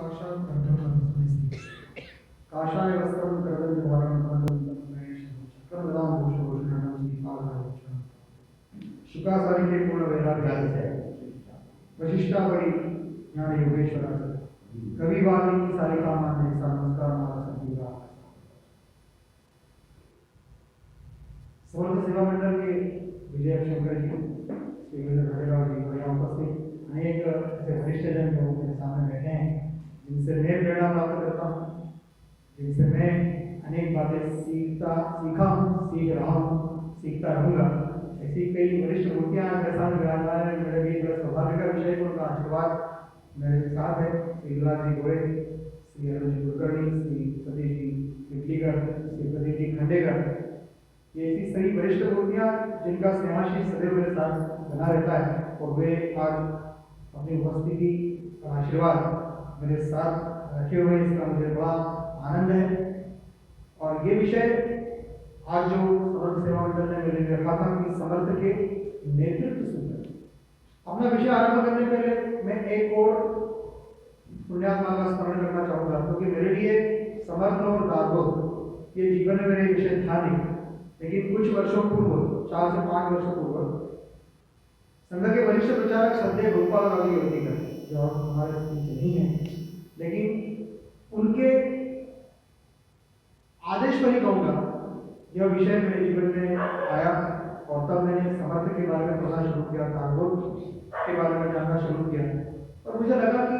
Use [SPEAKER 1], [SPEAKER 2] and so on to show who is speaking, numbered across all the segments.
[SPEAKER 1] साक्षात् कर्तव्यमस्ति काषाय वस्त्रं कर्तव्यवारणं चक्रमदां घोषोषणं दीपालनावचनं शुकाचार्य के पूर्ण वैराग्य है वशिष्ठावली ज्ञान योगेश्वर कवि वाल्मीकि सारिका मान्य नमस्कार माला संगीता समर्थ सेवा मंडल के विजय शंकर जी श्री भट्टराव जी और यहाँ उपस्थित अनेक ऐसे वरिष्ठ जन लोग मेरे सामने बैठे हैं जिनसे मैं प्रेरणा प्राप्त करता हूँ, जिनसे मैं अनेक बातें सीखा हूँ, सीख रहा हूँ, सीखता रहूँगा। ऐसी कई वरिष्ठ मूर्तियाँ मेरे सामने विराजमान है। मेरे लिए बड़ा सौभाग्य का विषय है, उनका आशीर्वाद मेरे साथ है। श्री गुलाब जी गोरे, श्री अरुण जी कुलकर्णी, श्री सतीश जी पिपलीकर, श्री प्रदीप जी खंडेकर, ये ऐसी सही वरिष्ठ मूर्तियाँ जिनका स्नेहाशीष सदैव मेरे साथ बना रहता है और वे आज अपनी उपस्थिति का आशीर्वाद मेरे साथ रखे हुए, इसका मुझे बड़ा आनंद है। और ये विषय आज जो समर्थ सेवा मंडल ने मेरे लिए रखा था कि समर्थ के नेतृत्व सूत्र, अपना विषय आरंभ करने पहले मैं एक और पुण्यात्मा का स्मरण करना चाहूँगा, क्योंकि मेरे लिए समर्थ और दासबोध ये जीवन में मेरे विषय था नहीं, लेकिन कुछ वर्षों पूर्व, 4 से 5 वर्षों पूर्व, संघ के वरिष्ठ प्रचारक श्रद्धेय गोपाल राव योगीकर, जो हमारे बीच नहीं है, लेकिन उनके आदेश पर ही कहूँगा, यह विषय मेरे जीवन में आया और तब मैंने समर्थ के बारे में पढ़ना शुरू किया, दासबोध के बारे में जानना शुरू किया और मुझे लगा कि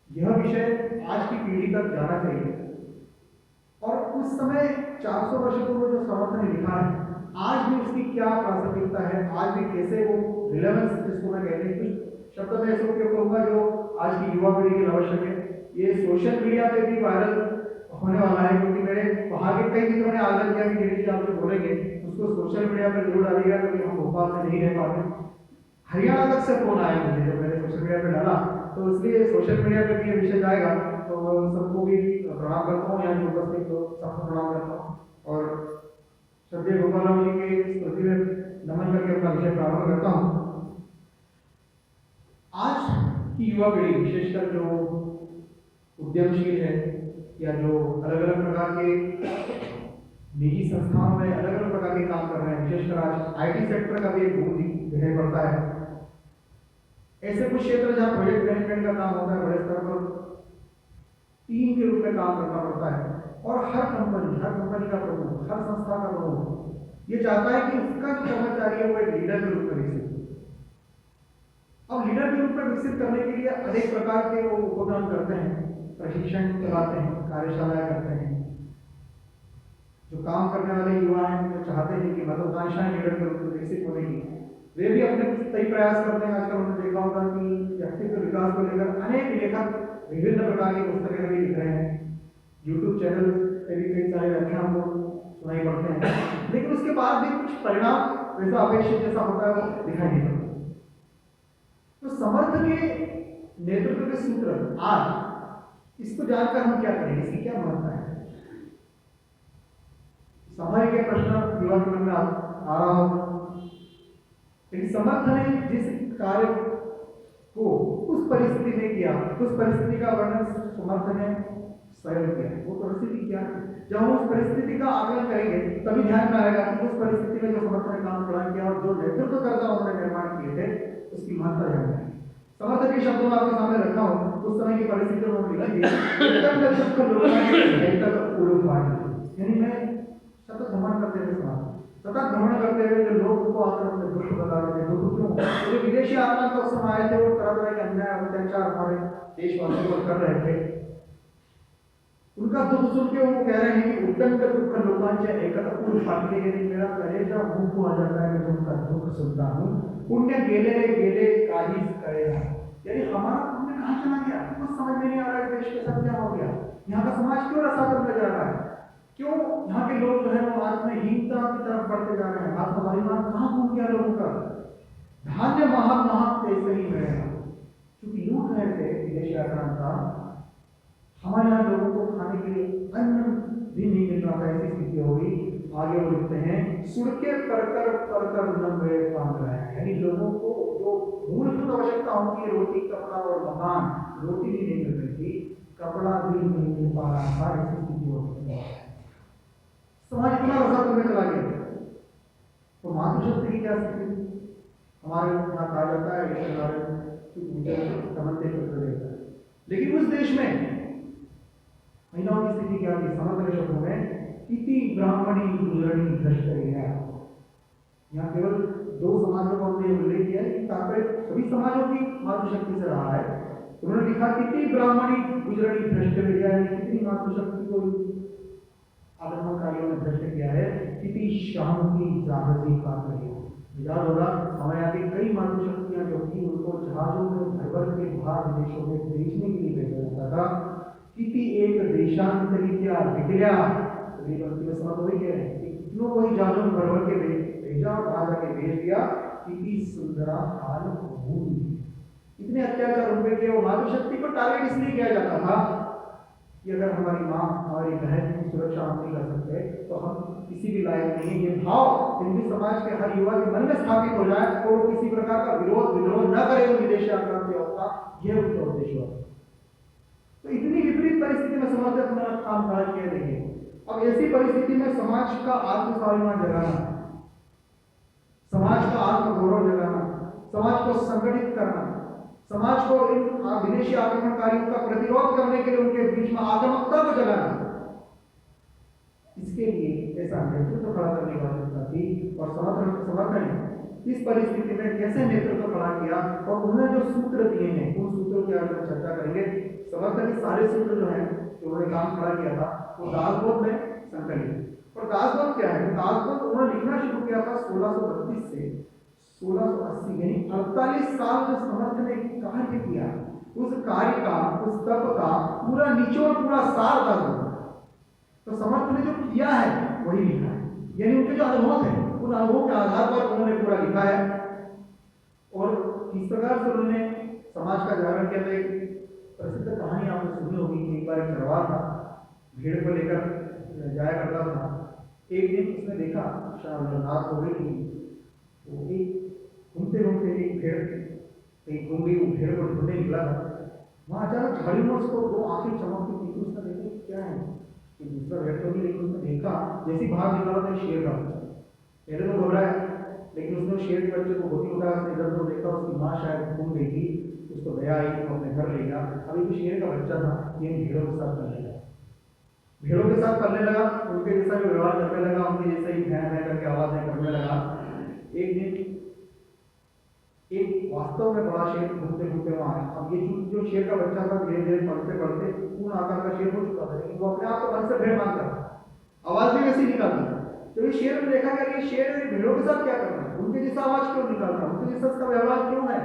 [SPEAKER 1] यह विषय आज की पीढ़ी तक जाना चाहिए। और उस समय 400 वर्ष पूर्व जो समर्थ ने लिखा है, आज भी उसकी क्या प्रासंगिकता है, आज भी कैसे वो रिलेवेंस, जिसको मैं कहते हैं, कुछ शब्द में ऐसे उपयोग करूँगा जो आज की युवा पीढ़ी के लिए आवश्यक है। ये सोशल मीडिया पे भी वायरल होने वाला है, क्योंकि मेरे वहाँ के कई मित्रों ने आग्रह किया कि गिरीश आप जो बोलेंगे उसको सोशल मीडिया पर जरूर डालिएगा, क्योंकि हम भोपाल में नहीं रह पाते। हरियाणा तक से फोन आया मुझे जब मैंने सोशल मीडिया पर डाला, तो इसलिए सोशल मीडिया पर भी ये विषय जाएगा। तो सबको भी प्रणाम करता हूँ, यहाँ जो उपस्थित लोग सबको प्रणाम करता हूँ और श्रद्धेय गोपाल जी के स्मृति में नमन करके अपना विषय प्रारंभ करता हूँ। आज की युवा पीढ़ी, विशेषकर जो उद्यमशील है या जो अलग अलग प्रकार के निजी संस्थाओं में अलग अलग प्रकार के काम कर रहे हैं, विशेषकर आज आईटी सेक्टर का भी एक बहुत दिखाई पड़ता है। ऐसे कुछ क्षेत्र जहाँ प्रोजेक्ट मैनेजमेंट का काम होता है, बड़े स्तर पर टीम के रूप में काम करना पड़ता है और हर कंपनी का प्रमुख, हर संस्था का प्रमुख ये चाहता है कि उसका जो कर्मचारी है वो एक लीडर के रूप में विकसित हो। अब लीडर के रूप में विकसित करने के लिए अनेक प्रकार के वो उपक्रम करते हैं, प्रशिक्षण चलाते हैं, कार्यशालाएं करते हैं। जो काम करने वाले युवा हैं, जो चाहते हैं कि महत्वाकांक्षाएं लीडर के रूप में विकसित होने की, वे भी अपने कई प्रयास करते हैं। आजकल हमने देखा होगा कि व्यक्तित्व विकास को लेकर अनेक लेखक विभिन्न प्रकार की पुस्तकें भी लिख रहे हैं। यूट्यूब चैनल पे भी कई सारे व्याख्यान हमको सुनाई पड़ते हैं, लेकिन उसके बाद भी कुछ परिणाम वैसा अपेक्षित जैसा होता है वो दिखाई नहीं पड़ता। तो समर्थ के नेतृत्व के सूत्र, आज इसको जानकर हम क्या करेंगे, इसकी क्या महत्ता है? समय के प्रश्न युवा के मन में आ रहा हो, लेकिन समर्थ ने जिस कार्य को उस परिस्थिति में किया, उस परिस्थिति का वर्णन समर्थ ने स्वयं किया। वो परिस्थिति क्या है? जब हम उस परिस्थिति का आकलन करेंगे तभी ध्यान में आएगा कि उस परिस्थिति में जो समर्थ ने काम प्रदान किया और जो नेतृत्व करता उन्होंने निर्माण किए थे, उसकी महत्ता जान जाएगी। समर्थ के शब्दों में आपके सामने रखा हूँ, उस समय की परिस्थिति में मिलेंगे, यानी मैं सतत भ्रमण करते हुए समाज, सतत भ्रमण करते हुए जो लोग को आकर अपने दुख बता रहे थे, दुख क्यों, जो विदेशी आत्मा का उस समय आए थे, वो तरह तरह के अन्याय अत्याचार हमारे देशवासियों पर कर रहे थे। उनका दुख सुन के वो कह रहे हैं कि उद्दंड दुख लोकांचे एकत्र फाटले, यदि मेरा कलेजा मुंह को आ जाता है, मैं उनका दुख सुनता हूँ। पुण्य गेले गेले काहिस करेगा, यानी हमारा पुण्य कहाँ चला गया, कुछ समझ में नहीं आ रहा है। देश के साथ क्या हो गया, यहाँ का समाज क्यों रसातल में जा रहा है, क्यों यहाँ के लोग जो है वो आत्महीनता की तरफ बढ़ते जा रहे हैं, आत्माभिमान कहाँ घूम गया लोगों का। धान्य महक ऐसे ही रहेगा, क्योंकि लूट रहे थे विदेशी आक्रांता। हमारे यहाँ लोगों को खाने के लिए अन्न भी नहीं मिल रहा था, ऐसी स्थिति होगी। आगे वो लिखते हैं, सुड़के परकर नंबे काम रहा है, यानी लोगों को जो मूलभूत आवश्यकता होती है, रोटी, कपड़ा और मकान, रोटी भी नहीं मिल रही थी, कपड़ा भी नहीं मिल पा रहा था, ऐसी स्थिति हो गई थी। समाज इतना रसातल में चला गया। तो मातृशक्ति की क्या स्थिति? हमारे यहाँ कहा जाता है समझते पत्र देता है, लेकिन उस देश में महिलाओं की स्थिति क्या थी? समग्र शब्दों में किति ब्राह्मणी गुजरणी भ्रष्ट गया। यहाँ केवल दो समाजों का उन्होंने उल्लेख किया है कि तात्पर्य सभी समाजों की मातृशक्ति से रहा है। उन्होंने लिखा किति ब्राह्मणी गुजरणी भ्रष्ट गया, कितनी मातृशक्ति को आक्रमणकारियों ने भ्रष्ट किया है, किति शांति जहाजी का याद होगा हमारे यहाँ की कई मातृशक्तियां जो थी उनको जहाजों में भर भर के बाहर विदेशों में बेचने के लिए भेजा जाता था। किति एक देशांतरित्या विक्रिया समझ वही कह रहे हैं कि कितनों को ही जहाजों में भर भर के भेजा और बाहर जाके भेज दिया। किति सुंदरा हाल भूमि, इतने अत्याचार उन पे किए। वो मातृशक्ति को टारगेट इसलिए किया जाता था कि अगर हमारी माँ हमारी बहन की सुरक्षा हम नहीं कर सकते तो हम किसी भी लायक नहीं है। ये भाव हिंदू समाज के हर युवा के मन में स्थापित हो जाए तो वो किसी प्रकार का विद्रोह न करे उन विदेशी आक्रांतियों का, यह उनका उद्देश्य होता। तो इतनी विपरीत परिस्थिति में समाज ने अपना काम खड़ा किया। देखिए अब ऐसी परिस्थिति में समाज का आत्मस्वाभिमान जगाना, समाज का आत्मगौरव जगाना, समाज को संगठित करना, समाज को इन विदेशी आक्रमणकारियों का प्रतिरोध करने के लिए उनके बीच में आक्रामकता को जगाना, इसके लिए ऐसा नेतृत्व खड़ा करने की आवश्यकता थी। और समर्थन इस परिस्थिति में कैसे नेतृत्व खड़ा किया और उन्होंने जो सूत्र दिए हैं उन सूत्रों की आज हम चर्चा करेंगे। समर्थन के सारे सूत्र जो हैं जो उन्होंने काम खड़ा किया था वो दासबोध में संकलित। और दासबोध क्या है? दासबोध उन्होंने लिखना शुरू किया था 1632 से 1680, यानी 48 साल जो समर्थ ने कार्य किया, उस कार्य का, उस तप का पूरा निचोड़, पूरा सार था। तो समर्थ ने जो किया है वही लिखा है, यानी उनके जो अनुभव है उन अनुभवों के आधार पर उन्होंने पूरा लिखा है। और किस प्रकार से उन्होंने समाज का जागरण किया। एक प्रसिद्ध कहानी आपने सुनी होगी कि एक बार एक चरवाहा था, भेड़ को लेकर जाया करता था। एक दिन उसने देखा रात हो गई थी, तो एक घूमते घूमते एक भेड़ एक घूम गई, भेड़ को ढूंढने निकला था। वहाँ अचानक झाड़ी में उसको दो आंखें चमकती थी। उसने देखा क्या है कि दूसरा भेड़ तो नहीं, लेकिन उसने देखा जैसी बाहर निकाला था शेर का बच्चा। पहले तो घबराया, लेकिन उसने शेर के बच्चे को गोदी उठाया, उसने इधर उधर देखा, उसकी माँ शायद घूम गई थी, उसको दया आई तो अपने घर ले गया। अभी तो शेर का बच्चा था, ये भेड़ों के साथ करने लगा, भेड़ों के साथ करने लगा, उनके जैसा भी व्यवहार करने लगा, उनके जैसा ही भैं भैं करके आवाजें करने लगा। एक दिन एक वास्तव में बड़ा शेर घूमते घूमते वहां आया। अब ये जो शेर का बच्चा था धीरे धीरे पलते पलते पूर्ण आकार का शेर हो चुका था, लेकिन वो अपने आप को मन से भेड़ मानता था, आवाज भी वैसी निकालता। तो ये शेर ने देखा कि ये शेर भेड़ों के साथ क्या कर रहा है, उनके जैसा आवाज क्यों निकाल रहा है, उनके जैसा उसका व्यवहार क्यों है।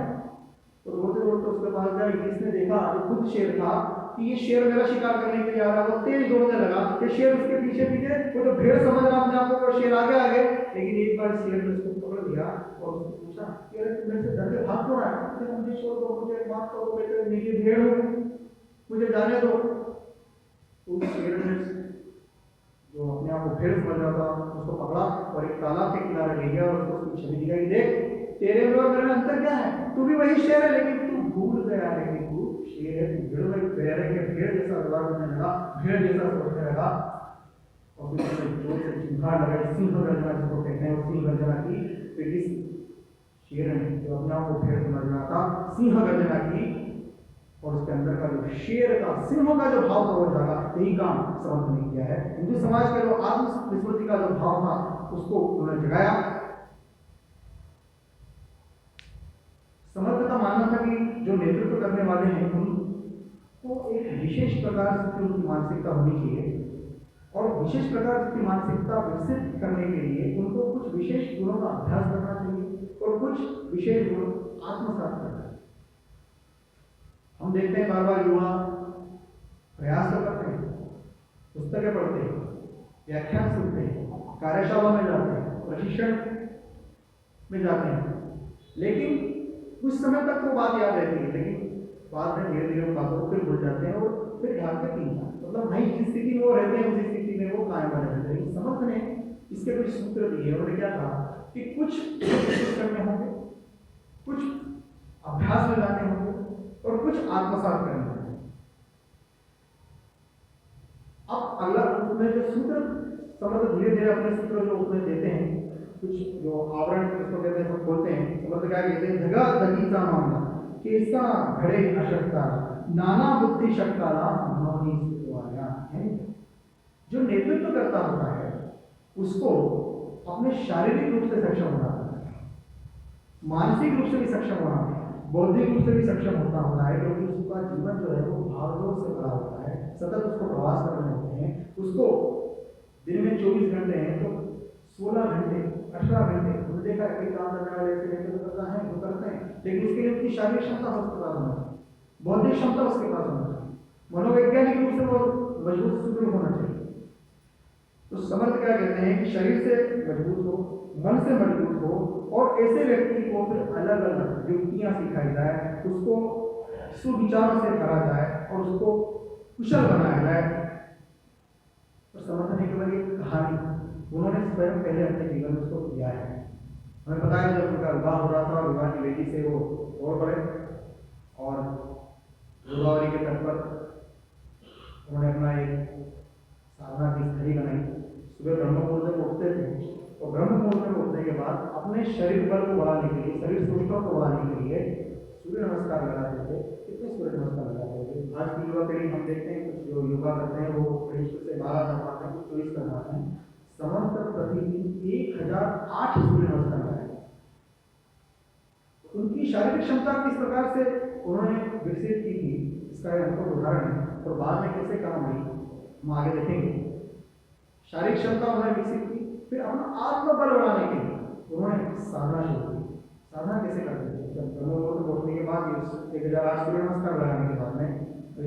[SPEAKER 1] तो रोते रोते उसके पास गया। इसने देखा जो खुद शेर था कि ये शेर मेरा शिकार करने के लिए आ रहा है। वो तेज दौड़ने लगा कि शेर उसके पीछे पीछे, वो जो भेड़ समझ रहा अपने आप को, शेर आगे आगे। लेकिन एक बार शेर ने उसको पकड़ लिया और उससे पूछा कि अरे तुम मेरे से डर के भाग क्यों रहा है? मुझे छोड़ दो, मुझे माफ करो, मैं मेरी भेड़ हूँ, मुझे जाने दो। उस शेर ने जो अपने आप को भेड़ समझ रहा था उसको पकड़ा और एक तालाब के किनारे ले गया और उसको उसकी छवि दिखाई, देख तेरे में और मेरे में अंतर क्या है, तू भी वही शेर है लेकिन तू भूल गया है कि तू शेर है, तू भेड़ में पैर है कि भेड़ जैसा व्यवहार करने लगा, भेड़ जैसा सोचने लगा। और फिर उसने जोर से चिंगार लगाई, सिंह गर्जना जिसको कहते हैं, सिंह गर्जना की। फिर इस शेर ने जो अपने आप को भेड़ समझ रहा था सिंह गर्जना की, और उसके अंदर का जो शेर का, सिंहों का जो भाव था वो जागा। यही काम समर्थ ने किया है। हिंदू समाज का जो आत्मस्मृति का जो भाव था उसको उन्होंने जगाया। समर्थ का मानना था कि जो नेतृत्व करने वाले हैं उनको एक विशेष प्रकार से उनकी मानसिकता होनी चाहिए, और विशेष प्रकार की मानसिकता विकसित करने के लिए उनको कुछ विशेष गुणों का अभ्यास करना चाहिए और कुछ विशेष गुण आत्मसात करना चाहिए। हम देखते हैं बार बार युवा प्रयास तो करते हैं, पुस्तकें पढ़ते हैं, व्याख्यान सुनते हैं, कार्यशाला में जाते हैं, प्रशिक्षण में जाते हैं, लेकिन कुछ समय तक वो बात याद रहती है, लेकिन बाद में धीरे धीरे बातों को फिर भूल जाते हैं और फिर ढाल के पीना, मतलब वही जिस स्थिति में वो रहते हैं उसी स्थिति में वो कायम बने रहते हैं। समर्थ ने इसके कुछ सूत्र दिए। उन्होंने क्या कहा कि कुछ करने होंगे, कुछ अभ्यास में जाने होंगे, और कुछ आत्मसात करना है। अब अगला उसमें जो सूत्र समर्थ धीरे धीरे अपने सूत्र जो उसमें देते हैं, कुछ जो आवरण इसको कहते हैं सब खोलते हैं। समर्थ क्या कहते हैं, धगा धगीचा मामला केसा घड़े अशक्ता नाना बुद्धि शक्ताला मनोनी सिद्धवाया है। जो नेतृत्व करता होता है उसको अपने शारीरिक रूप से सक्षम होना होता है, मानसिक रूप से भी सक्षम होना होता है, बौद्धिक रूप से भी सक्षम होता है, क्योंकि उसका जीवन जो है वो भागदौड़ से भरा होता है, सतत उसको प्रवास करने होते हैं। उसको दिन में 24 घंटे हैं तो 16 घंटे 18 घंटे उन्होंने देखा है कई काम करने वाले ऐसे नेतृत्व करता है वो करते हैं, लेकिन उसके लिए उसकी शारीरिक क्षमता उसके पास होना चाहिए, बौद्धिक क्षमता उसके पास होना चाहिए, मनोवैज्ञानिक रूप से वो मजबूत सुदृढ़ होना चाहिए। तो समर्थ क्या कहते हैं कि शरीर से मजबूत हो, मन से मजबूत हो, और ऐसे व्यक्ति को फिर अलग अलग युक्तियां सिखाई जाए, उसको सुविचारों से भरा जाए और उसको कुशल बनाया जाए। और समर्थ ने केवल एक कहानी उन्होंने स्वयं पहले अपने जीवन में उसको किया है। हमें पता है जब उनका विवाह हो रहा था और विवाह की बेटी से वो दौड़ पड़े और गोदावरी के तट पर उन्होंने अपना एक साधना की स्थली बनाई। सुबह ब्रह्म मुहूर्त में उठते थे और ब्रह्म मुहूर्त में उठने के बाद अपने शरीर बल को बढ़ाने के लिए, शरीर सूक्ष्म को बढ़ाने के लिए सूर्य नमस्कार लगाते थे। कितने सूर्य नमस्कार लगाते थे? आज की युवा पीढ़ी हम देखते हैं कुछ जो योगा करते हैं वो 23 से 12 कर पाते हैं, कुछ 24 कर पाते हैं। समर्थ प्रतिदिन 1008 सूर्य नमस्कार लगाए। उनकी शारीरिक क्षमता किस प्रकार से उन्होंने विकसित की थी इसका हमको उदाहरण है, और बाद में कैसे काम आई हम आगे देखेंगे। शारीरिक क्षमता उन्होंने विकसित की, फिर अपना आत्मबल बढ़ाने के लिए उन्होंने साधना शुरू की। साधना कैसे करते थे? जब ब्रह्ममुहूर्त उठने के बाद 1008 सूर्य नमस्कार लगाने के बाद में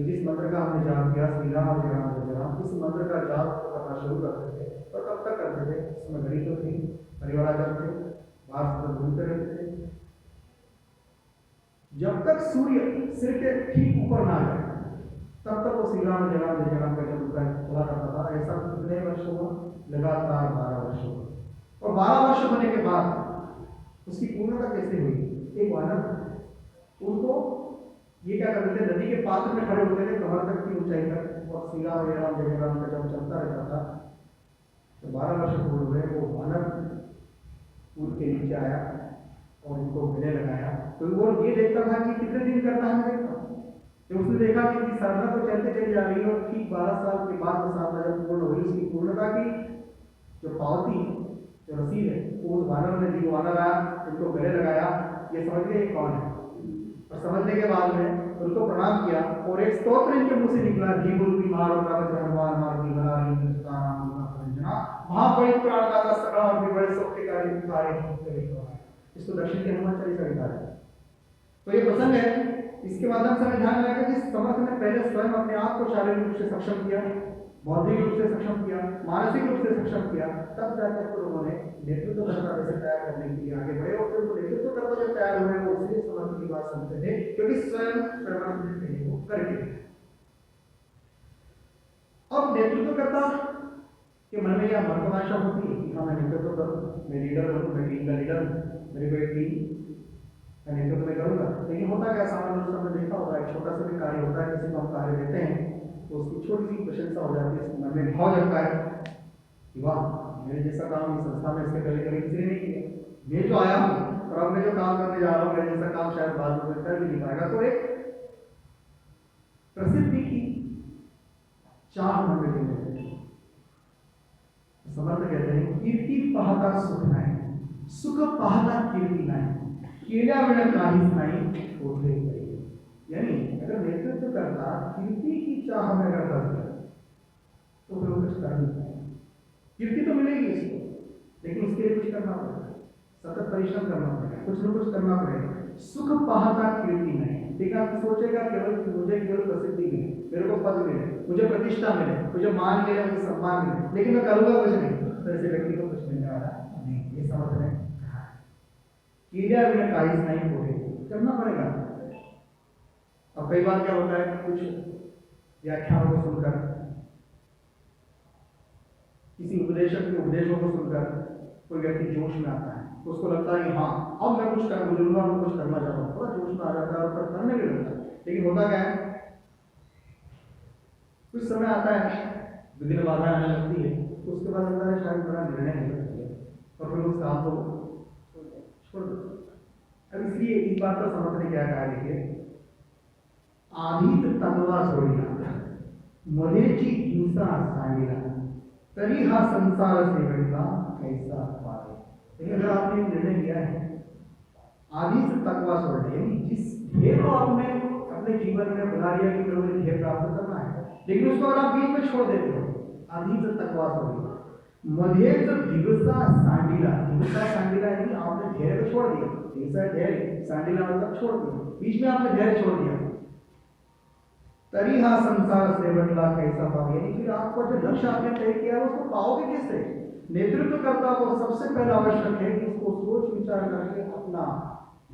[SPEAKER 1] जिस मंत्र का हमने जाप किया श्री राम जय राम जय राम, इस मंत्र का जाप करना शुरू करते थे। और कब तक करते थे? उसमें घड़ी तो थी, परिवार आ जाते थे, बाहर से घूमते रहते थे, जब तक सूर्य सिर के ठीक ऊपर ना जाए तब तक वो श्री राम जय राम का जब चला करता था। ऐसा कितने वर्ष हुआ? लगातार 12 वर्ष हुआ। और 12 वर्ष होने के बाद उसकी पूर्णता कैसे हुई? एक वानर उनको ये क्या करते थे, नदी के पात्र में खड़े होते थे कमर तक की ऊंचाई तक, और श्री राम जय राम का जब चलता रहता था। तो 12 वर्ष पूर्ण हुए, वो वानर पुल के नीचे आया और उनको गले लगाया। तो वो ये देखता था कि कितने दिन करना है देखता। जब उसने देखा कि साधना तो चलते चली जा रही है और ठीक 12 साल के बाद में साधना जब पूर्ण हुई, उसकी पूर्णता की जो पावती जो रसीद है वो उस वानर ने दी। वानर आया, उनको गले लगाया, ये समझ गए कौन है, और समझने के बाद में उनको प्रणाम किया और एक स्तोत्र इनके मुंह से निकला, जीवरूपी हनुमान मारुति बला महाबड़ी प्राणदाता सकल और बड़े सौख्य कार्य। इसको दक्षिण के हनुमान चालीसा लिखा है। तो ये प्रसंग है, इसके माध्यम से हमें ध्यान रखा कि समर्थ ने पहले स्वयं अपने आप को शारीरिक रूप से सक्षम किया, बौद्धिक रूप से सक्षम किया, मानसिक रूप से सक्षम किया, तब जाकर फिर उन्होंने नेतृत्व करता वैसे तैयार करने के लिए आगे बढ़े। और फिर वो नेतृत्व करता जब तैयार हुए वो इसलिए समर्थ की बात सुनते थे क्योंकि स्वयं पहले वो करके। अब नेतृत्वकर्ता के मन में यह महत्वाकांक्षा होती है कि हाँ मैं नेतृत्व करूँ, मैं लीडर बनूँ, मैं टीम का लीडर हूँ, मेरे को एक टीम मैं नेतृत्व में करूँगा। लेकिन होता क्या, सामान्य रूप से हमने देखा होगा एक छोटा सा भी कार्य होता है, किसी को हम कार्य देते हैं तो उसकी छोटी सी प्रशंसा हो जाती है, उसके मन में भाव जगता है कि वाह मेरे जैसा काम इस संस्था में इसके पहले कभी किसी ने नहीं किया, मैं जो आया हूँ और अब मैं जो काम करने जा रहा हूँ मेरे जैसा काम शायद बाद में कर भी नहीं पाएगा। तो एक प्रसिद्धि की चाह मन में लेने लगती है। समर्थ कहते हैं कीर्ति पाहता सुख नाही, सुख पाहता कीर्ति नाही, केल्या वेळ काहीच नाही होते गई। यानी अगर नेतृत्व करता कीर्ति की चाह में अगर करता तो फिर वो कुछ कर नहीं पाएगा। कीर्ति तो मिलेगी इसको, लेकिन उसके लिए कुछ करना पड़ेगा, सतत परिश्रम करना पड़ेगा, कुछ न कुछ करना पड़ेगा। सुख पाहता कीर्ति नहीं, देखा आप सोचेगा केवल मुझे केवल प्रसिद्धि मिले, मेरे को पद मिले, मुझे प्रतिष्ठा मिले, मुझे मान मिले, मुझे सम्मान मिले, लेकिन मैं करूंगा कुछ नहीं, तो ऐसे व्यक्ति को कुछ मिलने वाला नहीं। ये समझ में कीर्या बिना काइज नहीं होते, करना पड़ेगा। अब कई बार क्या होता है, कुछ व्याख्यानों को सुनकर, किसी उपदेशक के उपदेशों को सुनकर कोई व्यक्ति जोश में आता है, उसको लगता है कि हाँ अब मैं कुछ कर बुजुर्गों में कुछ करना चाहता हूँ, थोड़ा जोश में आ जाता है और फिर करने भी लगता है। लेकिन होता क्या है, कुछ समय आता है, विभिन्न बाधाएं आने लगती है, तो उसके बाद लगता है शायद बड़ा निर्णय नहीं कर सकते और फिर उस काम को छोड़ दो। अब इसलिए इस बात पर समझ ने क्या कहा, देखिए, आधीत तत्वा सोडिया मलेची हिंसा सांगिला तरी हा संसार सेवका कैसा पाए। लेकिन अगर आपने निर्णय लिया है आदि से तकवा सोडिया, यानी जिस ध्येय को आपने अपने जीवन में बना लिया कि मुझे ध्येय प्राप्त करना है, लेकिन उसको अगर आप बीच में छोड़ देते हो, आदि से तकवा सोडिया मधेज दिवसा सांडिला, दिवसा सांडिला यानी आपने ध्येय को छोड़ दिया, दिवसा ध्येय, सांडिला मतलब छोड़ दिया, बीच में आपने ध्येय छोड़ दिया, तरी हा संसार सेवकला कैसा पाओगे, यानी फिर आपको जो लक्ष्य आपने तय किया है उसको पाओगे कैसे। नेतृत्वकर्ता को सबसे पहला आवश्यक है कि उसको सोच विचार करके अपना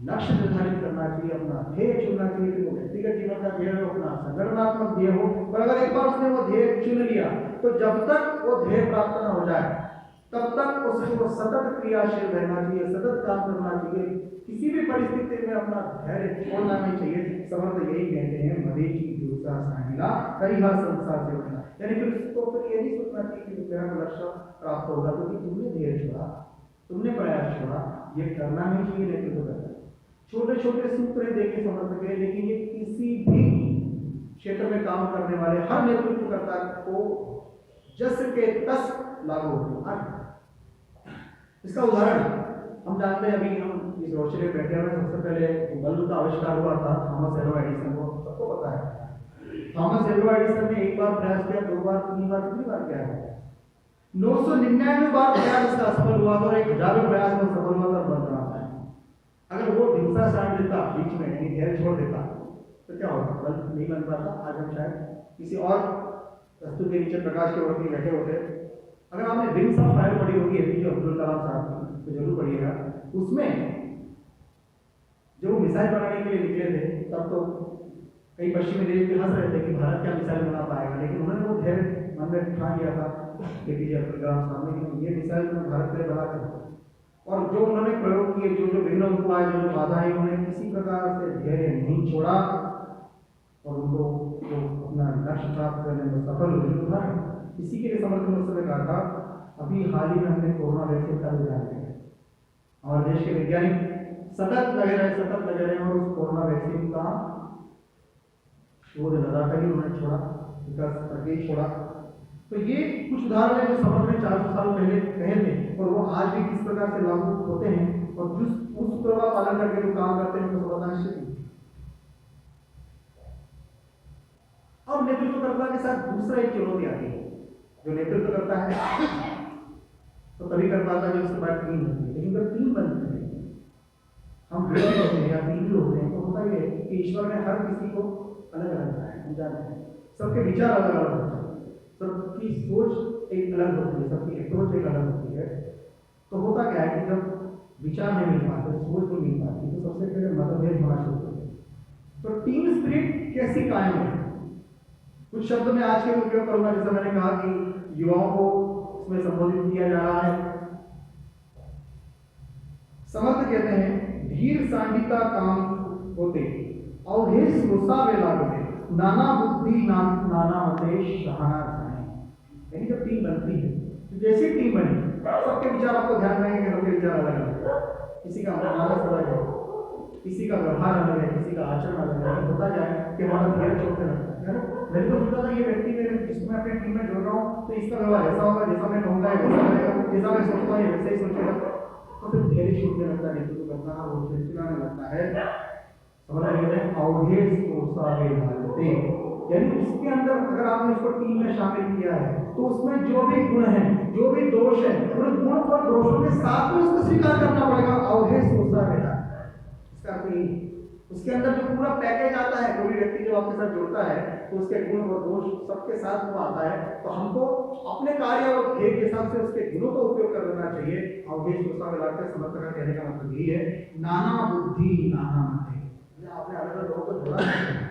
[SPEAKER 1] लक्ष्य निर्धारित करना चाहिए, अपना ध्येय चुनना चाहिए कि वो व्यक्तिगत जीवन का ध्येय हो, अपना संगठनात्मक ध्येय हो। पर अगर एक बार उसने वो ध्येय चुन लिया तो जब तक वो ध्येय प्राप्त न हो जाए तब तक उसको सतत क्रियाशील रहना चाहिए, सतत काम करना चाहिए, किसी भी परिस्थिति में अपना धैर्य छोड़ना नहीं चाहिए। समर्थ यही कहते हैं मरीची दूसरा सांगिला कई हा संसार से उठना, यानी फिर उसको फिर ये नहीं सोचना चाहिए कि मेरा लक्ष्य प्राप्त होगा, क्योंकि तुमने धैर्य छोड़ा, तुमने प्रयास छोड़ा, ये करना नहीं चाहिए। नेतृत्व करना छोटे छोटे सूत्र देखे समर्थ के, लेकिन ये किसी भी क्षेत्र में काम करने वाले हर नेतृत्वकर्ता को जस के तस लागू होगा। इसका उदाहरण हम जानते हैं, अभी हम इस रोशनी में बैठे हुए, सबसे पहले बल्ब का आविष्कार हुआ था थॉमस एल्वा एडिसन को, सबको पता है। थॉमस एल्वा एडिसन ने एक बार प्रयास किया, दो बार, तीन बार, कितनी बार किया है? 999 बार प्रयास इसका असफल हुआ था और 1000वें प्रयास में सफल हुआ था बल्ब बनाना है। अगर वो दिवसा साड़ देता बीच में, यानी धैर्य छोड़ देता, तो क्या होता? बल्ब नहीं बन पाता। आज हम शायद किसी और वस्तु के नीचे प्रकाश के वक्त बैठे होते। अगर आपने विंग्स ऑफ फायर पढ़ी होगी एपीजे अब्दुल कलाम साहब की, तो जरूर पढ़िएगा। उसमें जो मिसाइल बनाने के लिए निकले थे, तब तो कई पश्चिमी देश भी हंस रहे थे कि भारत क्या मिसाइल बना पाएगा, लेकिन उन्होंने वो धैर्य मन में ठान लिया था एपीजे अब्दुल कलाम साहब ने कि ये मिसाइल में भारत के लिए बना कर, और जो उन्होंने प्रयोग किए, जो जो विघ्न उनको आए, जो बाधाएं, उन्होंने किसी प्रकार से धैर्य नहीं छोड़ा और उनको जो अपना लक्ष्य प्राप्त करने में सफल हुए। इसी के लिए समर्थन उस समय कहा था, अभी हाल ही में हमने कोरोना वैक्सीन का विज्ञान किया, हमारे देश के वैज्ञानिक सतत लगे रहे और उस कोरोना वैक्सीन का शोध लगातार ही उन्होंने छोड़ा, विकास प्रक्रिया छोड़ा। तो ये कुछ उदाहरण है जो समझ में 400 साल पहले कहे थे और वो आज भी किस प्रकार से लागू होते हैं और जिस उस सूत्र का पालन करके जो काम करते हैं उनको समझना निश्चित है। अब नेतृत्वकर्ता के साथ दूसरा एक चुनौती आती है। जो नेतृत्व करता है तो तभी कर पाता है जब उसके बाद टीम बनती है, लेकिन जब टीम बनती है, हम दो होते हैं या तीन भी होते हैं, तो होता है कि ईश्वर ने हर किसी को अलग अलग बनाया, हम जानते हैं। सबके विचार अलग अलग होते हैं, सबकी सोच एक अलग होती है, सबकी अप्रोच एक अलग होती है। तो होता क्या है कि जब विचार नहीं मिल पाते, सोच नहीं मिल पाती, तो सबसे पहले मतभेद होना शुरू होते हैं। तो टीम स्पिरिट कैसी कायम है, कुछ शब्द में आज के उपयोग करूंगा। जैसे मैंने कहा कि युवाओं को इसमें संबोधित किया जा रहा है। समर्थ कहते हैं, धीर सांडिता काम होते और हे सुसावे लागते नाना बुद्धि नाना मते शहाना जाने। यानी जब टीम बनती है, तो जैसी टीम बनी, सबके विचार आपको ध्यान रहेंगे कि सबके विचार अलग अलग, किसी का मानस अलग है, किसी का व्यवहार अलग है, किसी का आचरण अलग है। होता जाए कि हमारा धैर्य छोड़ते रहता है। मैंने तो सोचा था ये व्यक्ति मेरे जिसको मैं अपनी टीम में जोड़ रहा हूँ तो इसका व्यवहार ऐसा होगा, जैसा मैं कहूँगा वैसा करेगा, जैसा मैं सोचता हूँ वैसे ही सोचेगा। तो फिर धैर्य छूटने लगता है, नेतृत्व करना वो चिड़चिड़ाने लगता है। समझ रहे हैं? अवधेश को सावे डालते, यानी उसके अंदर अगर आपने उसको टीम में शामिल किया है तो उसमें जो भी गुण है, जो भी दोष है, उन गुण और दोषों के साथ में उसको स्वीकार करना पड़ेगा। अवधेश को सावे डालते, इसका कोई उसके अंदर जो पूरा पैकेज आता है, कोई व्यक्ति जो आपके साथ जुड़ता है तो उसके गुण और दोष सबके साथ वो आता है। तो हमको अपने कार्य और ध्येय के हिसाब से उसके गुणों का उपयोग कर लेना चाहिए। अवधेश को सावे डालते समर्थन का कहने का मतलब यही है, नाना बुद्धि नाना मते। आपने अलग अलग लोगों को जोड़ा है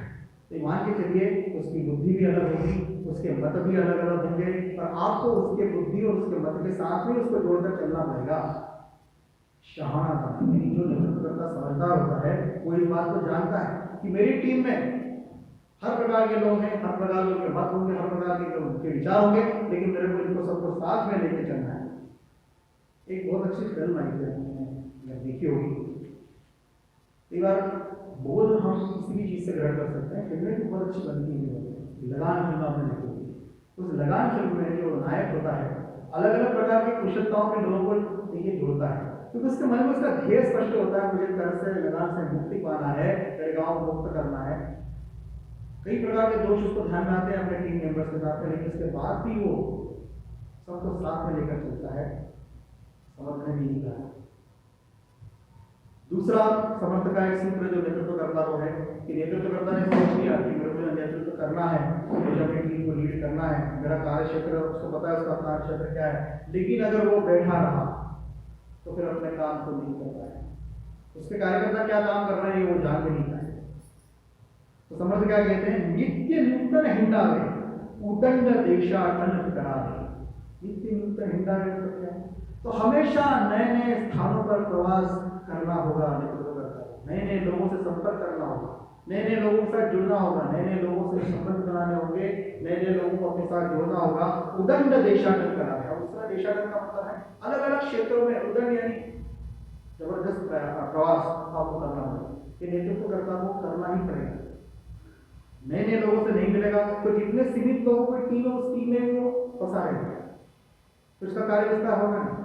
[SPEAKER 1] तो मान के चलिए उसकी बुद्धि भी अलग होगी, उसके मत भी अलग अलग होंगे, और आपको उसके बुद्धि और उसके मत के साथ में उसको जोड़कर चलना पड़ेगा। शहाना था, यानी जो नेतृत्व करता समझदार होता है वो इस बात को जानता है कि मेरी टीम में हर प्रकार के लोग हैं, हर प्रकार के मत होंगे, हर प्रकार के उनके विचार होंगे, लेकिन मेरे को इनको सबको साथ में लेके चलना है। एक बहुत अच्छी फिल्म आई थी, आपने देखी होगी। कई बार बोल हम किसी भी चीज़ से ग्रहण कर सकते हैं। फिल्में भी बहुत अच्छी बनती है। लगान फिल्म आपने देखी होगी। उस लगान फिल्म में जो नायक होता है अलग अलग प्रकार की कुशलताओं के लोगों को ये जोड़ता है, क्योंकि उसके मन में उसका ध्येय स्पष्ट होता है, मुझे कर से लगान से मुक्ति पाना है, मेरे गाँव मुक्त करना है। कई प्रकार के दोष उसको ध्यान में आते हैं अपने टीम मेंबर्स के साथ में, लेकिन उसके बाद भी वो सबको साथ में लेकर चलता है। समर्थ ने भी नहीं कहा। दूसरा समर्थ का एक सूत्र जो नेतृत्व करता वो है कि नेतृत्वकर्ता ने सोच लिया कि मेरे को नेतृत्व करना है, मुझे अपनी टीम को लीड करना है, मेरा कार्य क्षेत्र उसको पता है उसका कार्य क्षेत्र क्या है, लेकिन अगर वो बैठा रहा तो फिर अपने काम को नहीं कर पाए। उसके कार्यकर्ता क्या काम कर रहे हैं वो जान भी नहीं पाए। तो समर्थ क्या कहते हैं, नित्य नूतन हिंडावे उदंड देशाटन करावे। नित्य नूतन हिंडावे तो क्या है, तो हमेशा नए नए स्थानों पर प्रवास करना होगा। नेतृत्वकर्ता को नए नए लोगों से संपर्क करना होगा, नए नए लोगों के साथ जुड़ना होगा, नए नए लोगों से संबंध बनाने होंगे, नए नए लोगों को अपने साथ जोड़ना होगा। उदंड देशाटन करावे। और उसका देशाटन का मतलब है अलग अलग क्षेत्रों में उदंड यानी जबरदस्त प्रवास आपको करना होगा। ये नेतृत्वकर्ता को करना ही पड़ेगा। नए नए लोगों से नहीं मिलेगा तो जितने सीमित लोगों को टीम है उस टीम में वो फंसा रहेगा, तो उसका कार्य विस्तार होगा नहीं।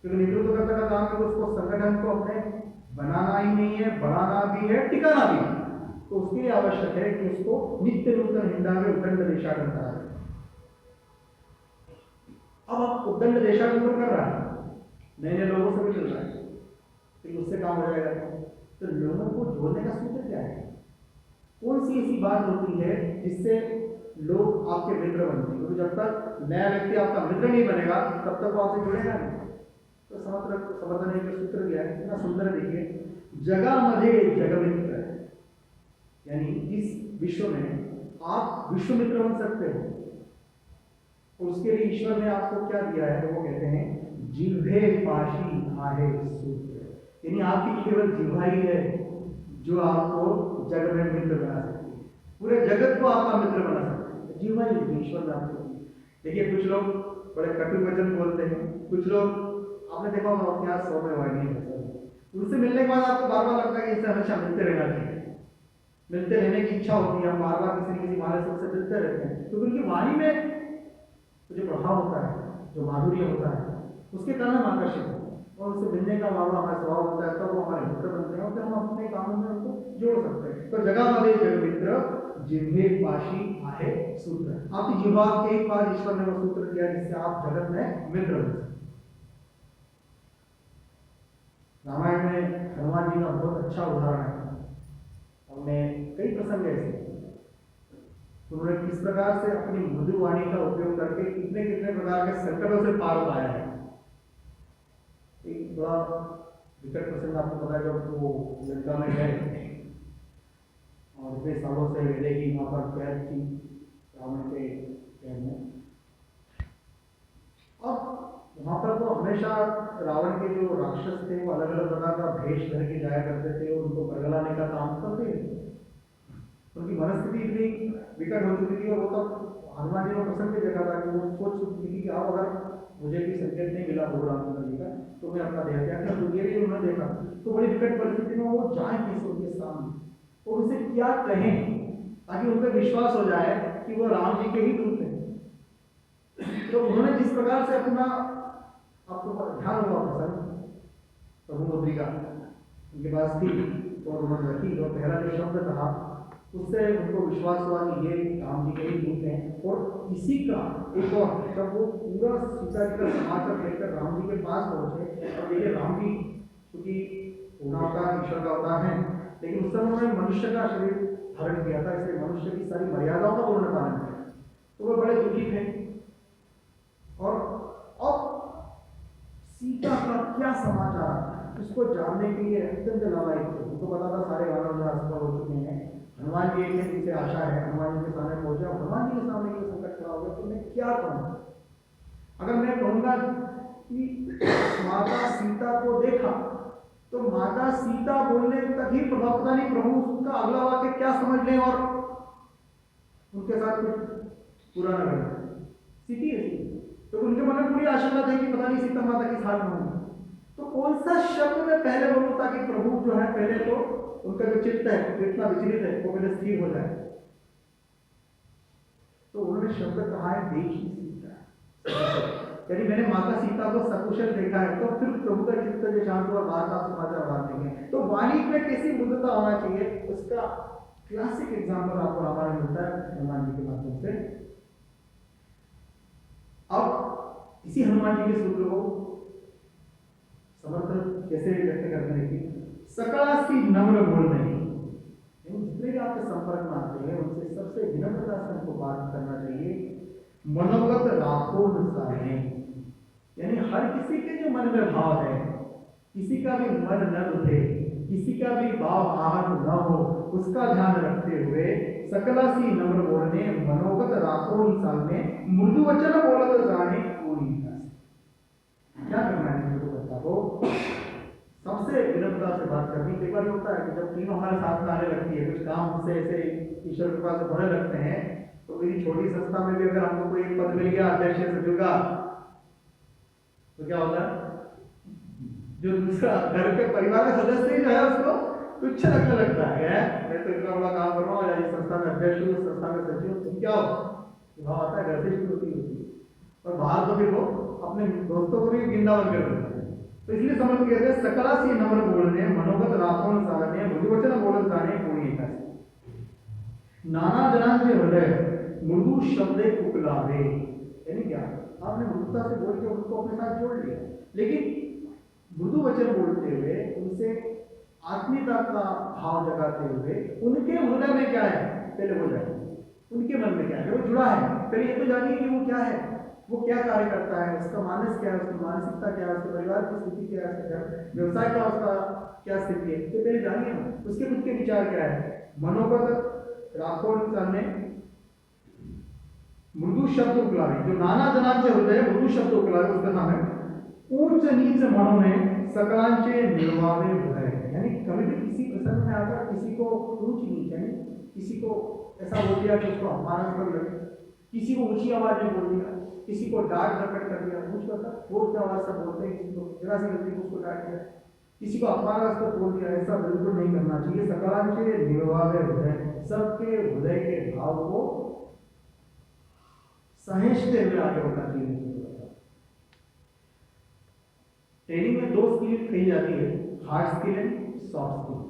[SPEAKER 1] क्योंकि नेतृत्वकर्ता का काम है उसको संगठन को अपने बनाना ही नहीं है, बढ़ाना भी है, टिकाना भी है। तो उसके लिए आवश्यक है कि उसको नित्य नूतन हिंडावे उदंड देशाटन करावे। अब आप उदंड देशाटन कर रहा है, नए नए लोगों से भी चल रहा है, तो उससे काम हो जाएगा। तो लोगों को जोड़ने का सूत्र क्या है, कौन सी ऐसी बात होती है जिससे लोग आपके मित्र बनते हैं? क्योंकि जब तक नया व्यक्ति आपका मित्र नहीं बनेगा तब तक वो आपसे जुड़ेगा नहीं। तो समर्थन ने एक सूत्र दिया है, कितना सुंदर है, देखिए, जगह मध्य जगमित्र, यानी इस विश्व में आप विश्व मित्र बन सकते हो। और उसके लिए ईश्वर ने आपको क्या दिया है, तो वो कहते हैं जिह्वे पाशी आहे सूत्र, यानी आपकी केवल जिह्वा ही है जो आपको जग में मित्र बना सकती है, पूरे जगत को आपका मित्र बना सकती है। जिह्वा ही ईश्वर ने आपको। देखिए, कुछ लोग बड़े कटु वचन बोलते हैं, कुछ लोग आपने देखा होगा आपके यहाँ 100 में वाणी है, उनसे मिलने के बाद आपको बार बार लगता है कि इससे हमेशा मिलते रहना चाहिए, मिलते रहने की इच्छा होती है, हम बार बार किसी न किसी माने से उससे मिलते रहते हैं, क्योंकि उनकी वाणी में जो प्रभाव होता है, जो माधुर्य होता है, उसके कारण हम आकर्षित होते हैं और उससे मिलने का वाला हमारा स्वभाव होता है, तब वो हमारे मित्र बनते हैं और फिर हम अपने कामों में उनको जोड़ सकते हैं। तो जगह वाले जग मित्र जिह्वे पाशी आहे सूत्र, आपकी जिह्वा के एक बार ईश्वर ने वो सूत्र दिया जिससे आप जगत में मित्र बन सकते। रामायण में हनुमान जी का बहुत अच्छा उदाहरण है। हमने कई प्रसंग ऐसे, उन्होंने किस प्रकार से अपनी मधुर वाणी का उपयोग करके कितने कितने प्रकार के संकटों से पार पाया है। एक बड़ा विकट प्रसंग आपको पता है, जब वो लंका में गए और इतने सालों से वेदेगी वहां पर कैद थी रावण के कैद में। अब वहां पर तो हमेशा रावण के जो राक्षस थे वो अलग अलग प्रकार का भेष धर के जाया करते थे और उनको बरगलाने का काम करते थे। उनकी मनस्थिति इतनी विकट हो चुकी थी और वो तब हनुमान जी को प्रसन्न भी देखा था कि वो सोच चुकी थी कि अब अगर मुझे भी संकेत नहीं मिला प्रभु रामचंद्र जी का तो मैं अपना देह त्याग कर दूंगी। ये उन्होंने देखा तो बड़ी विकट परिस्थिति में वो जाए किस उनके सामने और उनसे क्या कहें ताकि उनको विश्वास हो जाए कि वो राम जी के ही दूत हैं। तो उन्होंने जिस प्रकार से अपना आपको ध्यान होगा प्रसन्न प्रभु मुद्रिका उनके पास थी तो उन्होंने रखी और पहला जो शब्द कहा उससे उनको विश्वास हुआ कि ये राम जी के ही दूत हैं। और इसी का एक और जब वो पूरा सीता जी का समाचार लेकर राम जी के पास पहुंचे और देखिए राम जी क्योंकि पूर्ण अवतार ईश्वर का अवतार है, लेकिन उस समय उन्होंने मनुष्य का शरीर धारण किया था, इसलिए मनुष्य की सारी मर्यादाओं का पूर्ण पालन किया। तो वो बड़े दुखी थे और अब सीता का क्या समाचार उसको जानने के लिए अत्यंत लालायित थे। उनको पता था सारे वानर जो असफल हो चुके हैं, हनुमान जी एक दिन से आशा है, हनुमान जी के सामने पहुंचा, हनुमान जी के सामने कोई संकट खड़ा हो गया तो मैं क्या करूं? अगर मैं कहूंगा कि माता सीता को देखा तो माता सीता बोलने तक ही प्रभाव, पता नहीं प्रभु उसका अगला वाक्य क्या समझ लें और उनके साथ कुछ पूरा न करना, सीधी है। तो उनके मन में पूरी आशंका थी कि पता नहीं सीता माता किस हाल में होंगी। तो कौन सा शब्द में पहले बोलूं ताकि प्रभु जो है पहले तो उनका जो चित्त है जितना विचलित है वो पहले स्थिर हो जाए। तो उन्होंने शब्द कहा है देखी सीता, यानी मैंने माता सीता को सकुशल देखा है। तो फिर प्रभु का चित्त जो शांत हुआ, बात आप समाचार बात देंगे। तो वाणी में कैसी मृदुता होना चाहिए उसका क्लासिक एग्जाम्पल आपको रामायण में मिलता है हनुमान जी के माध्यम से। अब इसी हनुमान जी के सूत्र को समर्थन कैसे व्यक्त करते हैं कि सकलासी नम्र बोल नहीं, जितने भी आपके संपर्क में आते हैं उनसे सबसे विनम्रता से हमको बात करना चाहिए। मनोगत राखो सारे, यानी हर किसी के जो मन में भाव है, किसी का भी मन न उठे, किसी का भी भाव आहत न हो, उसका ध्यान रखते हुए सकलासी नम्र बोलने मनोगत राखो सामने मृदु वचन बोलत जाने पूरी। क्या करना है को सबसे विनम्रता से बात करनी। कई बार होता है कि जब टीम हमारे साथ में आने लगती है, कुछ काम हमसे ऐसे ईश्वर के पास होने लगते हैं, तो मेरी छोटी संस्था में भी अगर हमको कोई एक पद मिल गया अध्यक्ष सचिव का, तो क्या होता है जो दूसरा घर के परिवार का सदस्य जो है उसको तुच्छ लगने लगता है। मैं तो इतना बड़ा काम कर रहा हूँ, या संस्था में अध्यक्ष हूँ, संस्था में सचिव हूँ, तुम क्या हो? भाव आता है घर से शुरू होती है, और बाहर तो फिर वो अपने दोस्तों को भी वृंदावन कर देते हैं। तो इसलिए समझ कहते हैं सकलासी नम्र बोलने मनोगत राखोन सारने मृदुवचन बोलत जाने कोई है। नाना जनांचे हृदय मृदु शब्दे कुकलावे, यानी क्या आपने मृदुता से बोल के उनको अपने साथ जोड़ लिया, लेकिन मृदु वचन बोलते हुए उनसे आत्मीयता का भाव जगाते हुए उनके हृदय में क्या है पहले हो जाए, उनके मन में क्या है, वो जुड़ा है, पहले ये तो जानिए कि वो क्या है, वो क्या कार्य करता है, उसका मानस क्या है, उसकी मानसिकता क्या है, उसके परिवार की स्थिति क्या है, उसका व्यवसाय का उसका क्या स्थिति है, तो पहले जानिए ना उसके खुद के विचार क्या है। मनोगत राखो सामने मृदु शब्द उकलावे, जो नाना जनांचे हृदय मृदु शब्द उकलावे, उसका नाम है ऊंच नीच मनो में सकलांचे निर्वावे हृदय, यानी कभी भी किसी प्रसंग में आकर किसी को ऊंच नीच, यानी किसी को ऐसा बोल दिया कि उसको अपमानास्पद लगे, किसी को ऊंची आवाज में बोल दिया, किसी को डांट डपट कर दिया, कुछ वो क्या आवाज सब बोलते हैं, किसी को जरा सी गलती को उसको डांट दिया, किसी को अपमानास्पद बोल दिया, ऐसा बिल्कुल नहीं करना चाहिए। सकलांचे निर्वावे हृदय, सबके हृदय के भाव को सहेजते हुए आगे बढ़ना चाहिए। ट्रेनिंग में 2 स्किल कही जाती है, hard skill and soft skill.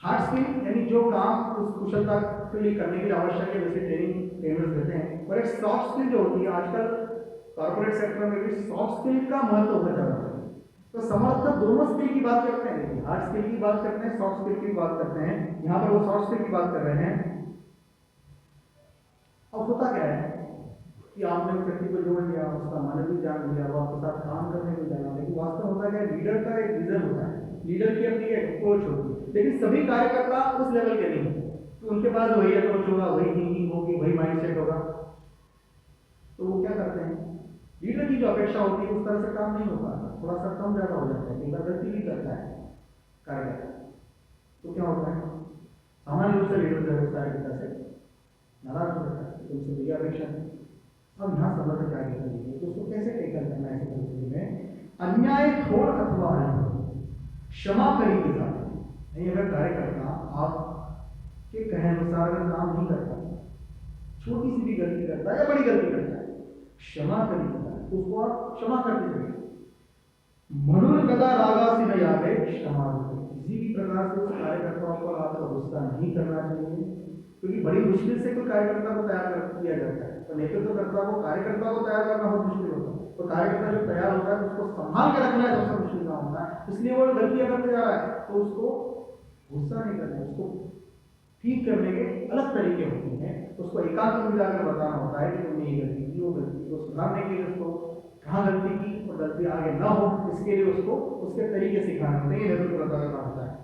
[SPEAKER 1] Hard skill यानी जो काम उस कुशलता के लिए करने के लिए आवश्यक है, वैसे ट्रेनिंग ट्रेनर्स देते हैं, और एक सॉफ्ट स्किल जो होती है आजकल कॉर्पोरेट सेक्टर में भी सॉफ्ट स्किल का महत्व होता जा रहा है। तो समर्थक दोनों स्किल की बात करते हैं, हार्ड स्किल की बात करते हैं, सॉफ्ट स्किल की बात करते हैं, यहाँ पर वो सॉफ्ट स्किल की बात कर रहे हैं। अब होता क्या है कि आपने व्यक्ति को जोड़ लिया, उसका मन भी जान लिया, वो आपके साथ काम करने को जाना, लेकिन वास्तव होता क्या है, लीडर का एक विजन होता है, लीडर की अपनी एक अप्रोच होती है, लेकिन सभी कार्यकर्ता उस लेवल के नहीं, तो उनके पास वही अप्रोच होगा, वही थिंकिंग होगी, वही माइंडसेट होगा। तो वो क्या करते हैं, लीडर की जो अपेक्षा होती है उस तरह से काम नहीं हो पाता, थोड़ा सा कम ज्यादा हो जाता है, कई बार गलती भी करता है कार्यकर्ता। तो क्या होता है, सामान्य रूप से लीडर जो है कार्यकर्ता से नाराज हो जाता है, उनसे मेरी अपेक्षा है। अब यहाँ समझ क्या करेंगे तो उसको कैसे टेकल करना है ऐसी परिस्थिति में। अन्याय थोड़ अथवा क्षमा करी के साथ नहीं, अगर कार्यकर्ता आप के कहे अनुसार अगर काम नहीं करता, छोटी सी भी गलती करता है या बड़ी गलती करता है, क्षमा करी के साथ उसको आप क्षमा कर दीजिए। मनुर कदा रागा से नहीं आवे क्षमा, किसी भी प्रकार से उस कार्यकर्ताओं पर आपको गुस्सा नहीं करना चाहिए, क्योंकि बड़ी मुश्किल से कोई कार्यकर्ता को तैयार किया जाता है, तो नेतृत्वकर्ता को कार्यकर्ता को तैयार करना बहुत मुश्किल होता है, तो कार्यकर्ता जो तैयार होता है उसको संभाल के रखना है सबसे मुश्किल काम होता है। इसलिए वो गलती करते जा रहा है तो उसको गुस्सा नहीं करना, उसको ठीक करने के अलग तरीके होते हैं, उसको एकांत में जाकर बताना होता है कि तुमने ये गलती की, वो गलती को सुधारने के लिए उसको कहाँ गलती की और गलती आगे ना हो, इसके लिए उसको उसके तरीके सिखाने होते हैं, नेतृत्वकर्ता का काम होता है।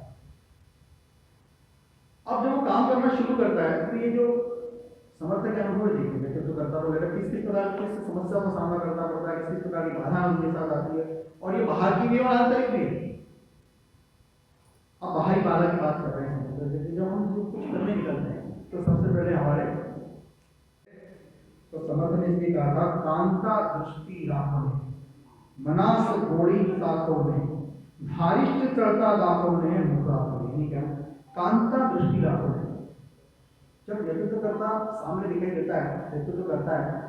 [SPEAKER 1] अब जब वो काम करना शुरू करता है तो ये जो समर्थक अनुभव देखिए, नेतृत्वकर्ता को लेकर किस किस प्रकार की समस्या का सामना करना पड़ता है, किस किस प्रकार की बाधा उनके साथ आती है, और ये बाहर की भी और आंतरिक भी है। अब बाहरी बाधा की बात कर रहे हैं, जब हम कुछ करने निकलते हैं तो सबसे पहले हमारे उन्होंने इसलिए कहा था कांता दृष्टि राखो मनास घोड़ी साखो में धारिष्ट चढ़ता दाखो ने मुखा यानी क्या कांता दृष्टि राखो है। जब नेतृत्व करता सामने दिखाई देता है, नेतृत्व करता है,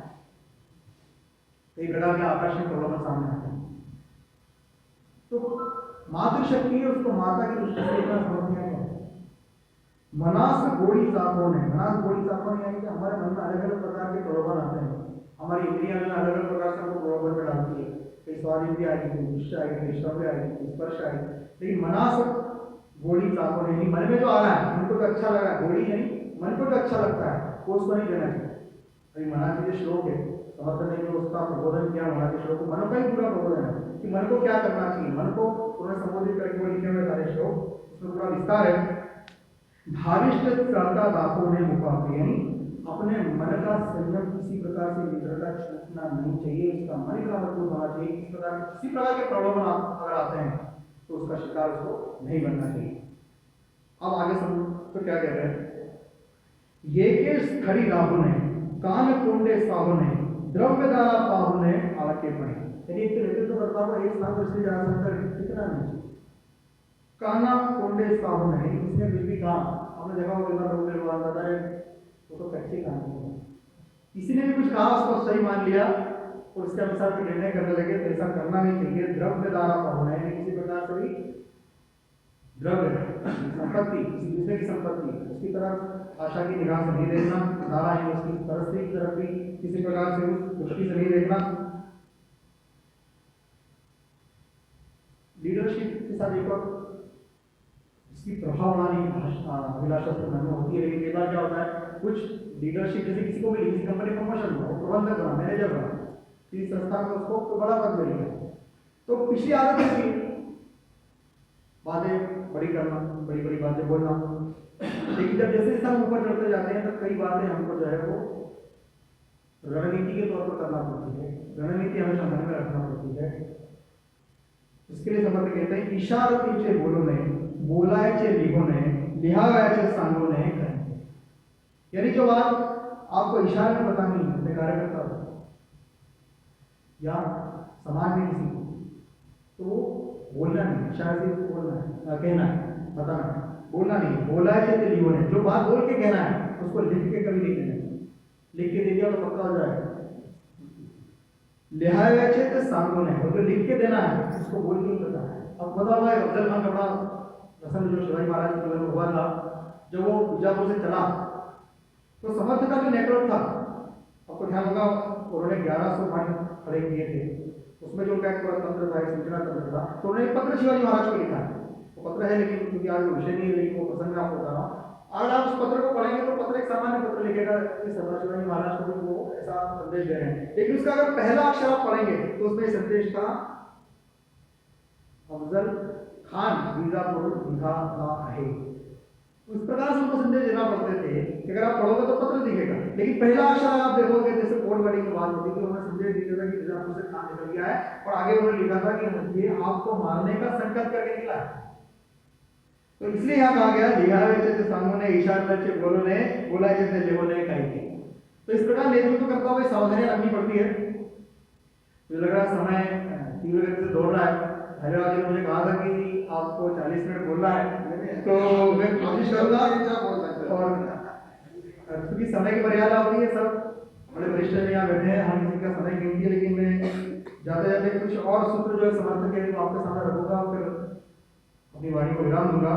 [SPEAKER 1] कई प्रकार के आकर्षण प्रलोभन सामने आते हैं, तो मातृशक्ति है उसको माता की दृष्टि से इतना समझ नहीं आएगा। मनास घोड़ी साखो ने, मनास घोड़ी साखो ने यानी कि हमारे मन में अलग अलग प्रकार के प्रलोभन आते हैं, हमारी इंद्रियां में अलग अलग प्रकार से हमको प्रलोभन में डालती है, कई स्वाद इंद्रिय आएगी, कई दृश्य आएगी, कई श्रव्य आएगी, कई स्पर्श आएगी, लेकिन मनास घोड़ी साखो ने यानी मन में जो आ रहा है उनको तो अच्छा लगा है, घोड़ी यानी मन को जो अच्छा लगता है वो उसको नहीं देना चाहिए। अभी मना के जो श्लोक है समर्थन ने जो उसका प्रबोधन किया, मना के श्लोक को मन का ही पूरा प्रबोधन है कि मन को क्या करना चाहिए, मन को उन्होंने संबोधित करके वो लिखे हुए सारे श्लोक, उसमें पूरा विस्तार है। धारिष्ट चढ़ता दाखो ने मुखा यानी अपने मन का संयम किसी प्रकार से निद्रता छूटना नहीं चाहिए, उसका मन का मजबूत होना चाहिए, किसी प्रकार के प्रलोभन अगर आते हैं तो उसका शिकार उसको नहीं बनना चाहिए। अब आगे सब तो क्या कह रहे हैं, ये के खड़ी राहु ने कान कुंडे साहु ने द्रव्य द्वारा पाहु ने आके पड़े यानी एक नेतृत्व करता हुआ एक स्थान पर जा सकता कितना नहीं काना कुंडे साहु ने इसने कुछ भी कहा, हमने देखा होगा लोग बताता है वो तो कच्चे कहानी, किसी ने भी कुछ कहा उसको सही मान लिया और उसके अनुसार भी निर्णय करने लगे, तो ऐसा करना नहीं चाहिए। द्रव्य द्वारा पाहु ने किसी प्रकार से भी द्रव्य संपत्ति किसी दूसरे की संपत्ति उसकी तरफ आशा की निगाह से नहीं देखना, धारा है उसकी परिस्थिति की तरफ भी किसी प्रकार से उस दृष्टि से नहीं देखना। लीडरशिप के साथ एक और इसकी प्रभाव बनाने की अभिलाषा तो मन में होती है, लेकिन कई बार क्या होता है कुछ लीडरशिप जैसे किसी को मिली, किसी कंपनी प्रमोशन हुआ, प्रबंधक बना, मैनेजर बना, किसी संस्था में उसको तो बड़ा पद मिल गया, तो पिछली आदत ऐसी बातें बड़ी करना, बड़ी बड़ी बातें बोलना, लेकिन जब जैसे हम ऊपर चढ़ते जाते हैं तो कई बातें हमको जो है वो रणनीति के तौर पर करना पड़ती है, रणनीति हमेशा मन में रखना पड़ती है। इसके लिए समर्थ कहते हैं इशारती चे बोलो ने बोलाए चे लिहो ने लिहावाए चे सांगो ने करें, यानी जो बात आपको इशारे में बतानी है अपने कार्यकर्ता या समाज में किसी को, तो वो बोलना नहीं, इशारे से बोलना है, कहना है, बताना है, बोलना नहीं, बोला है तो लिहो ने, जो बात बोल के कहना है उसको लिख के कभी नहीं कहना, लिख के दे दिया तो पक्का हो जाएगा। लिहाए तो सांगो ने, और जो लिख के देना है उसको बोल के पता है। अब पता हुआ है अफजल खान का बड़ा प्रसंग जो शिवाजी महाराज के जीवन में हुआ था, जब वो बीजापुर से चला तो समर्थ का जो नेटवर्क था, आपको ध्यान होगा उन्होंने 1100 पॉइंट खड़े किए थे, उसमें जो क्या पूरा तंत्र था, सूचना तंत्र था, तो उन्होंने पत्र शिवाजी महाराज को लिखा है, वो पत्र है लेकिन क्योंकि आज विषय नहीं है, लेकिन वो प्रसंग में आपको बता रहा हूँ। अगर आप उस पत्र को पढ़ेंगे तो पत्र एक सामान्य पत्र लिखेगा कि सरदार शिवाजी महाराज को वो ऐसा संदेश दे रहे हैं, लेकिन उसका अगर पहला अक्षर आप पढ़ेंगे तो उसमें संदेश था अफजल खान बीजापुर दिखा है। उस प्रकार से उनको संदेश देना पड़ते थे कि अगर आप पढ़ोगे तो पत्र दिखेगा, लेकिन पहला अक्षर आप देखोगे जैसे कोड वर्डिंग की बात होती थी, उन्होंने संदेश दिया था कि बीजापुर से खान निकल गया है, और आगे उन्होंने लिखा था कि ये आपको मारने का संकल्प करके निकला है। तो इसलिए यहाँ कहा गया लिहावे सामने इशारा बोलो ने बोला जैसे लेवो ने कही थी। तो इस प्रकार नेतृत्व करता हुआ सावधानियां रखनी पड़ती है। मुझे लग रहा है समय तीव्र गति से दौड़ रहा है, धन्यवाद जी ने मुझे कहा था कि आपको 40 मिनट बोलना है, तो मैं कोशिश करूंगा, और क्योंकि समय की मर्यादा होती है, सब बड़े वरिष्ठ यहाँ बैठे हैं, हम किसी का समय गिनती है, लेकिन मैं जाते जाते कुछ और सूत्र जो है समर्थक के आपके सामने रखूंगा, फिर अपनी वाणी को विराम दूंगा।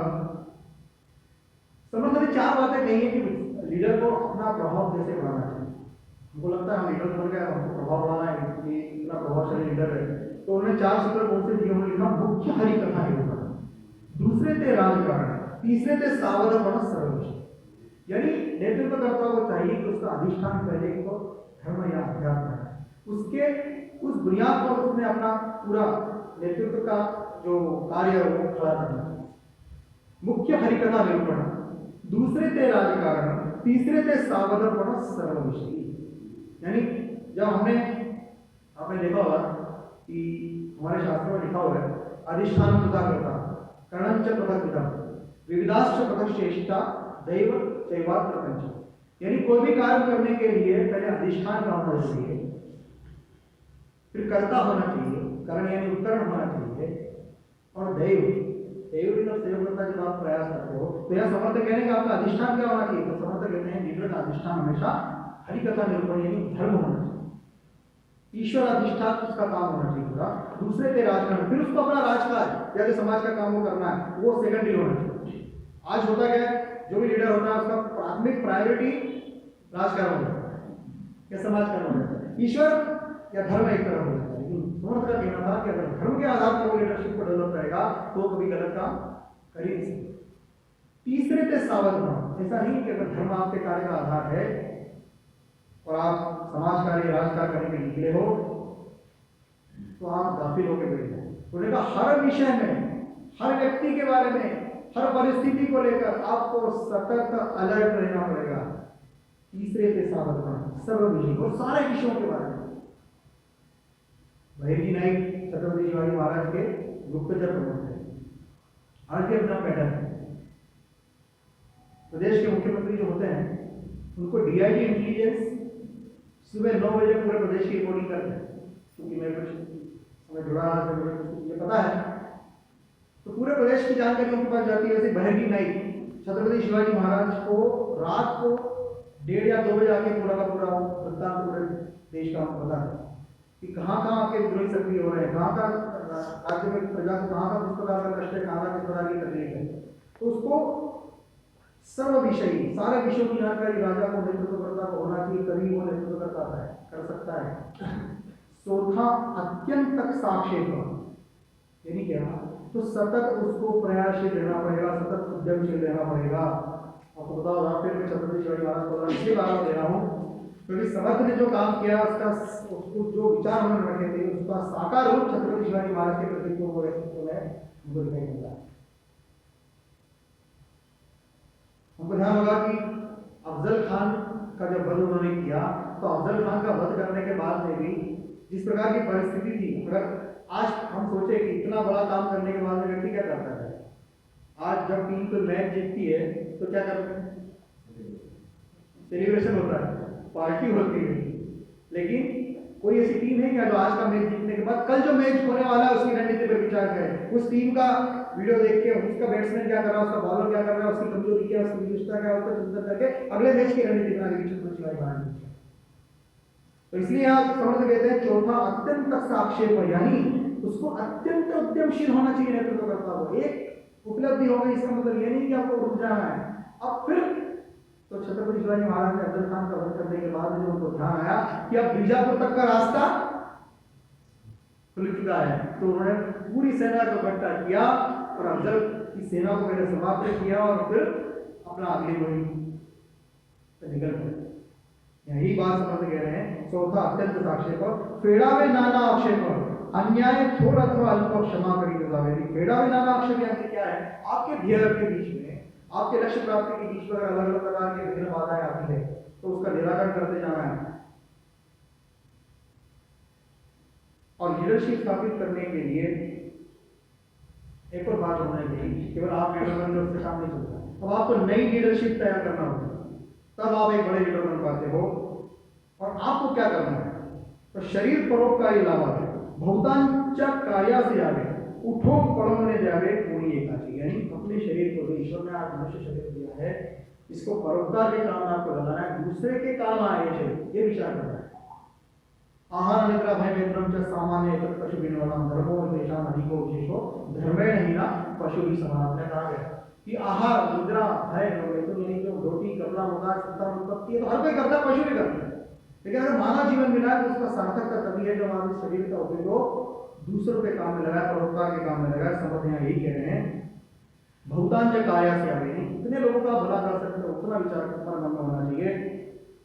[SPEAKER 1] समर्थक ने 4 बातें कही है कि लीडर को अपना प्रभाव कैसे बढ़ाना चाहिए। हमको लगता है हम लीडर बन गए, हमको प्रभाव बढ़ाना है, कि इतना प्रभावशाली लीडर है, तो उन्होंने 4 सूत्र कौन से दिए, उन्होंने लिखा मुख्य हरि कथा निरूपण, दूसरे थे राजकारण, तीसरे थे सावधान सर्वोच्च, यानी नेतृत्व करता हुआ चाहिए कि उसका अधिष्ठान पहले को धर्म या अध्यात्म है, उसके उस बुनियाद पर उसने अपना पूरा नेतृत्व का जो कार्य है वो खड़ा करना। मुख्य हरिकथा निरूपण, दूसरे थे राजकारण, तीसरे थे सावधान सर्वविषय, यानी जब आपने देखा होगा कि हमारे शास्त्रों में लिखा हुआ है अधिष्ठान तथा कर्ता कर्णंच पृथक विविधाश्च पृथक श्रेष्ठा दैव चैवात्र पंच, यानी कोई भी कार्य करने के लिए पहले अधिष्ठान का होना चाहिए, फिर कर्ता होना चाहिए, कारण यानी उपकरण होना चाहिए, और दैव मतलब सहयोगता जब आप प्रयास करते हो तो यह समर्थ कहने का आपका अधिष्ठान क्या होना चाहिए? तो समर्थ कहते हैं लीडर का अधिष्ठान हमेशा हरिकथा निरूपण यानी धर्म होना चाहिए, ईश्वर अधिष्ठान उसका काम होना चाहिए पूरा, दूसरे के राजकारण, फिर उसको अपना राजकाज या जो समाज का काम वो करना है वो सेकेंडरी होना चाहिए। आज होता क्या है, जो भी लीडर होता है उसका प्राथमिक प्रायोरिटी राजकारण होता है या समाज का होता है, ईश्वर या धर्म एक तरफ हो जाता है। लेकिन समर्थ का कहना था कि अगर धर्म के आधार पर वो लीडरशिप को डेवलप करेगा तो कभी गलत काम कर ही नहीं सकते। तीसरे पे सावध होना, ऐसा नहीं कि अगर धर्म आपके कार्य का आधार है और आप समाज कार्य राजकाज करने के निकले हो तो आप गाफिल होकर बैठ जाए। उन्होंने कहा हर विषय में, हर व्यक्ति के बारे में, हर परिस्थिति को लेकर आपको सतर्क अलर्ट रहना पड़ेगा। तीसरे पे सावध होना, सर्व विषय और सारे विषयों के बारे में। भैरजी नाइक छत्रपति शिवाजी महाराज के गुप्तचर प्रमुख थे। आज भी अपना पैटर्न है, प्रदेश के मुख्यमंत्री जो होते हैं उनको डीआईजी इंटेलिजेंस सुबह 9 बजे पूरे प्रदेश की रिपोर्टिंग करते हैं, क्योंकि मैं कुछ समय जुड़ा रहा था, मुझे कुछ ये पता है, तो पूरे प्रदेश की जानकारी उनके पास जाती है। वैसे भैरजी नाइक छत्रपति शिवाजी महाराज को रात को 1:30 या 2 बजे आके पूरा का पूरा वृत्तांत पूरे देश का हमको पता है कि कहाँ कहाँ आपके विद्रोही सक्रिय हो रहे हैं, कहाँ का राज्य में प्रजा को कहाँ का किस प्रकार का कष्ट है, कहाँ का किस प्रकार की तकलीफ है। तो उसको सर्व विषयी सारे विषयों की जानकारी राजा को नेतृत्वकर्ता को होना चाहिए, तभी वो नेतृत्व कर सकता है। चौथा अत्यंत साक्षेप, यानी क्या, तो सतत उसको प्रयासशील रहना पड़ेगा, सतत उद्यमशील रहना पड़ेगा। आपको बताओ फिर मैं छत्रपति शिवाजी महाराज को इसलिए बात दे रहा हूँ क्योंकि समर्थ ने जो काम किया उसको जो विचार उन्होंने रखे थे उसका साकार रूप छत्रपति शिवाजी महाराज के प्रतित्व को व्यक्तित्व में हमको दिखाई मिलता है। हमको ध्यान होगा कि अफजल खान का जब वध उन्होंने किया तो अफजल खान का वध करने के बाद में भी जिस प्रकार की परिस्थिति थी, अगर आज हम सोचे कि इतना बड़ा काम करने के बाद में व्यक्ति क्या करता है, आज जब टीम कोई मैच जीतती है तो क्या करते हैं, सेलिब्रेशन होता है, पार्टी होती है। लेकिन कोई ऐसी टीम है क्या जो आज का मैच जीतने के बाद कल जो मैच होने वाला है उसकी रणनीति पर विचार करे, उस टीम का वीडियो देख के उसका बैट्समैन क्या कर रहा है, उसका बॉलर क्या कर रहा है, उसकी कमजोरी क्या, उसकी विशेषता क्या, उसका चिंतन करके अगले मैच की रणनीति बना के छत्रपति शिवाजी महाराज। तो इसलिए आप समझ कहते हैं चौथा अत्यंत साक्षेप, यानी उसको अत्यंत उद्यमशील होना चाहिए नेतृत्वकर्ता को। एक उपलब्धि हो गई इसका मतलब ये नहीं कि आपको रुक जाना है। अब फिर तो छत्रपति शिवाजी महाराज ने अफजल खान का वध करने के बाद जो उनको ध्यान आया कि अब बीजापुर तक का रास्ता खुल चुका है, तो उन्होंने पूरी सेना को इकट्ठा किया और अफजल की सेना को पहले समाप्त किया और फिर अपना अगली मुहिम पे निकल गए। यही बात समझ कह रहे हैं। चौथा अत्यंत साक्षेप, फेड़ावे नाना आक्षेप, अन्याय थोर अथवा अल्प क्षमा करी जावे। फेड़ावे नाना आक्षेप यानी क्या है, आपके ध्येय के बीच में, आपके लक्ष्य प्राप्ति के बीच में अगर अलग अलग प्रकार की विघ्न बाधाएं आती है तो उसका निराकरण करते जाना है। और लीडरशिप स्थापित करने के लिए एक और बात होना चाहिए, केवल आप लीडर बन गए उससे काम नहीं चलता। अब आपको नई लीडरशिप तैयार करना होगा, तब आप एक बड़े लीडर बन पाते हो। और आपको क्या करना है, तो शरीर परोपकारी लावा है, बहुतांच्या कार्यासी जावे, उठो पड़ोने जावे कोई एकाची। यानी अपने शरीर को, जो ईश्वर ने आप मनुष्य शरीर दिया है, इसको परोपकार के काम में आपको लगाना है, दूसरे के काम आए ये शरीर, ये विचार करना है। आहार निद्रा भय वेतनम च सामान्य एक पशु विनोदम धर्मो देशान अधिको विशेषो धर्मेण ही ना पशु भी समान। आपने कहा है कि आहार निद्रा भय वेतन यानी जो रोटी कपड़ा मकान संतान उत्पत्ति है तो हर कोई करता है, पशु भी करता है। लेकिन अगर मानव जीवन मिला है तो उसका सार्थकता तभी है जब आप इस शरीर का उपयोग दूसरों के काम में लगाए, परोपकार के काम में लगाए। समझ यहाँ यही कह रहे हैं, बहुतांश कार्य से आगे कितने लोगों का भला कर सकते हो उतना विचार करना मन में होना चाहिए।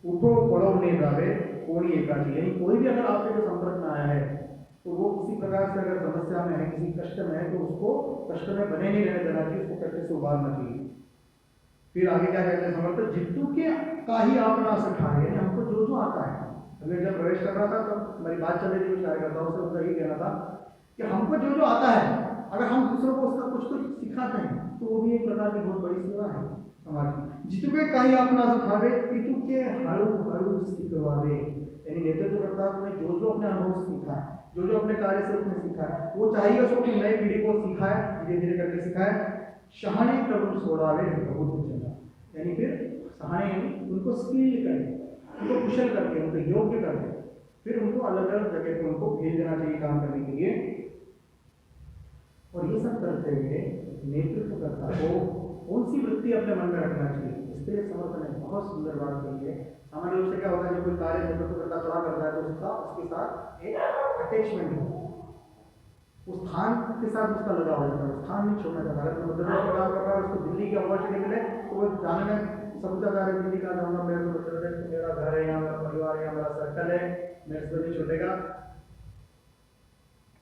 [SPEAKER 1] उठो पड़ो ने जावे कोई एकाची, यानी कोई भी अगर आपके जो संपर्क में आया है तो वो किसी प्रकार से अगर समस्या में है, किसी कष्ट में है, तो उसको कष्ट में बने नहीं रहने देना चाहिए, उसको कष्ट से उबारना चाहिए। फिर आगे क्या कहते हैं समर्थ, जितू के का ही अपना सखाए, यानी हमको जो जो आता है। अगर जब प्रवेश कर रहा था तो मेरी बात चल रही थी कुछ कार्यकर्ताओं से, उनका यही कहना था कि हमको जो जो आता है अगर हम दूसरों को उसका कुछ तो सिखाते हैं तो वो भी एक प्रकार की बहुत बड़ी सेवा है। समाज जितने काही अपना सुखावे पितु के हरु हरु सिखवावे, यानी नेतृत्वकर्ता ने जो जो अपने अनुभव से सीखा है, जो जो अपने कार्य से उसने सीखा है, वो चाहिए उसको अपनी नई पीढ़ी को सिखाए, धीरे धीरे करके सिखाए। शहाने प्रभु सोड़ावे बहुत चला, यानी फिर सहाने यानी उनको स्किल करके, उनको कुशल करके, उनको योग्य करके, फिर उनको अलग अलग जगह पे उनको भेज देना चाहिए काम करने के लिए। और ये सब करते हुए नेतृत्वकर्ता को कौन सी वृत्ति अपने मन में रखना चाहिए, इसके लिए समर्थ ने बहुत सुंदर बात कही है। सामान्य रूप से क्या होता है, जब कोई कार्य नेतृत्वकर्ता थोड़ा करता है तो उसके साथ एक अटैचमेंट होता है, उस स्थान के साथ उसका लगाव हो जाता है, स्थान नहीं छोड़ना चाहता। अगर मध्य प्रदेश में काम कर रहा है, उसको दिल्ली की अपॉर्चुनिटी मिले तो वो जाने में समझता जा रहा है दिल्ली का जाऊंगा, मेरे मध्य प्रदेश में मेरा घर है, यहाँ मेरा परिवार है, यहाँ मेरा सर्कल है, मेरे से नहीं छूटेगा।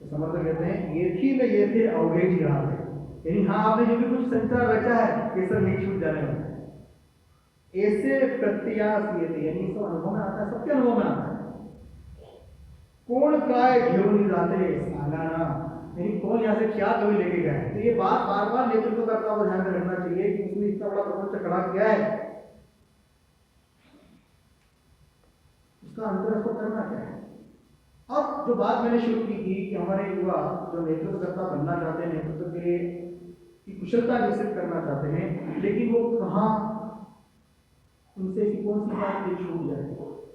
[SPEAKER 1] तो समर्थक कहते हैं ये थी न ये थे अवघे जी रहा है, यानी हाँ आपने जो भी कुछ संचार रचा है ये सब नहीं छूट जाने वाला है। ऐसे प्रत्यास ये थे, यानी सब अनुभव में आता है, सबके अनुभव में आता है। कौन काय घेऊन जाते सांगाना, यानी कौन यहाँ से क्या कभी लेके गया है। तो ये बात बार बार नेतृत्वकर्ता को ध्यान में रखना चाहिए कि उसने इतना बड़ा प्रपंच खड़ा किया है, उसका अंतर उसको करना क्या है। अब जो बात मैंने शुरू की थी कि हमारे युवा जो नेतृत्वकर्ता बनना चाहते हैं, नेतृत्व के लिए की कुशलता विकसित करना चाहते हैं, लेकिन वो कहाँ उनसे कौन सी बात ये छूट जाए,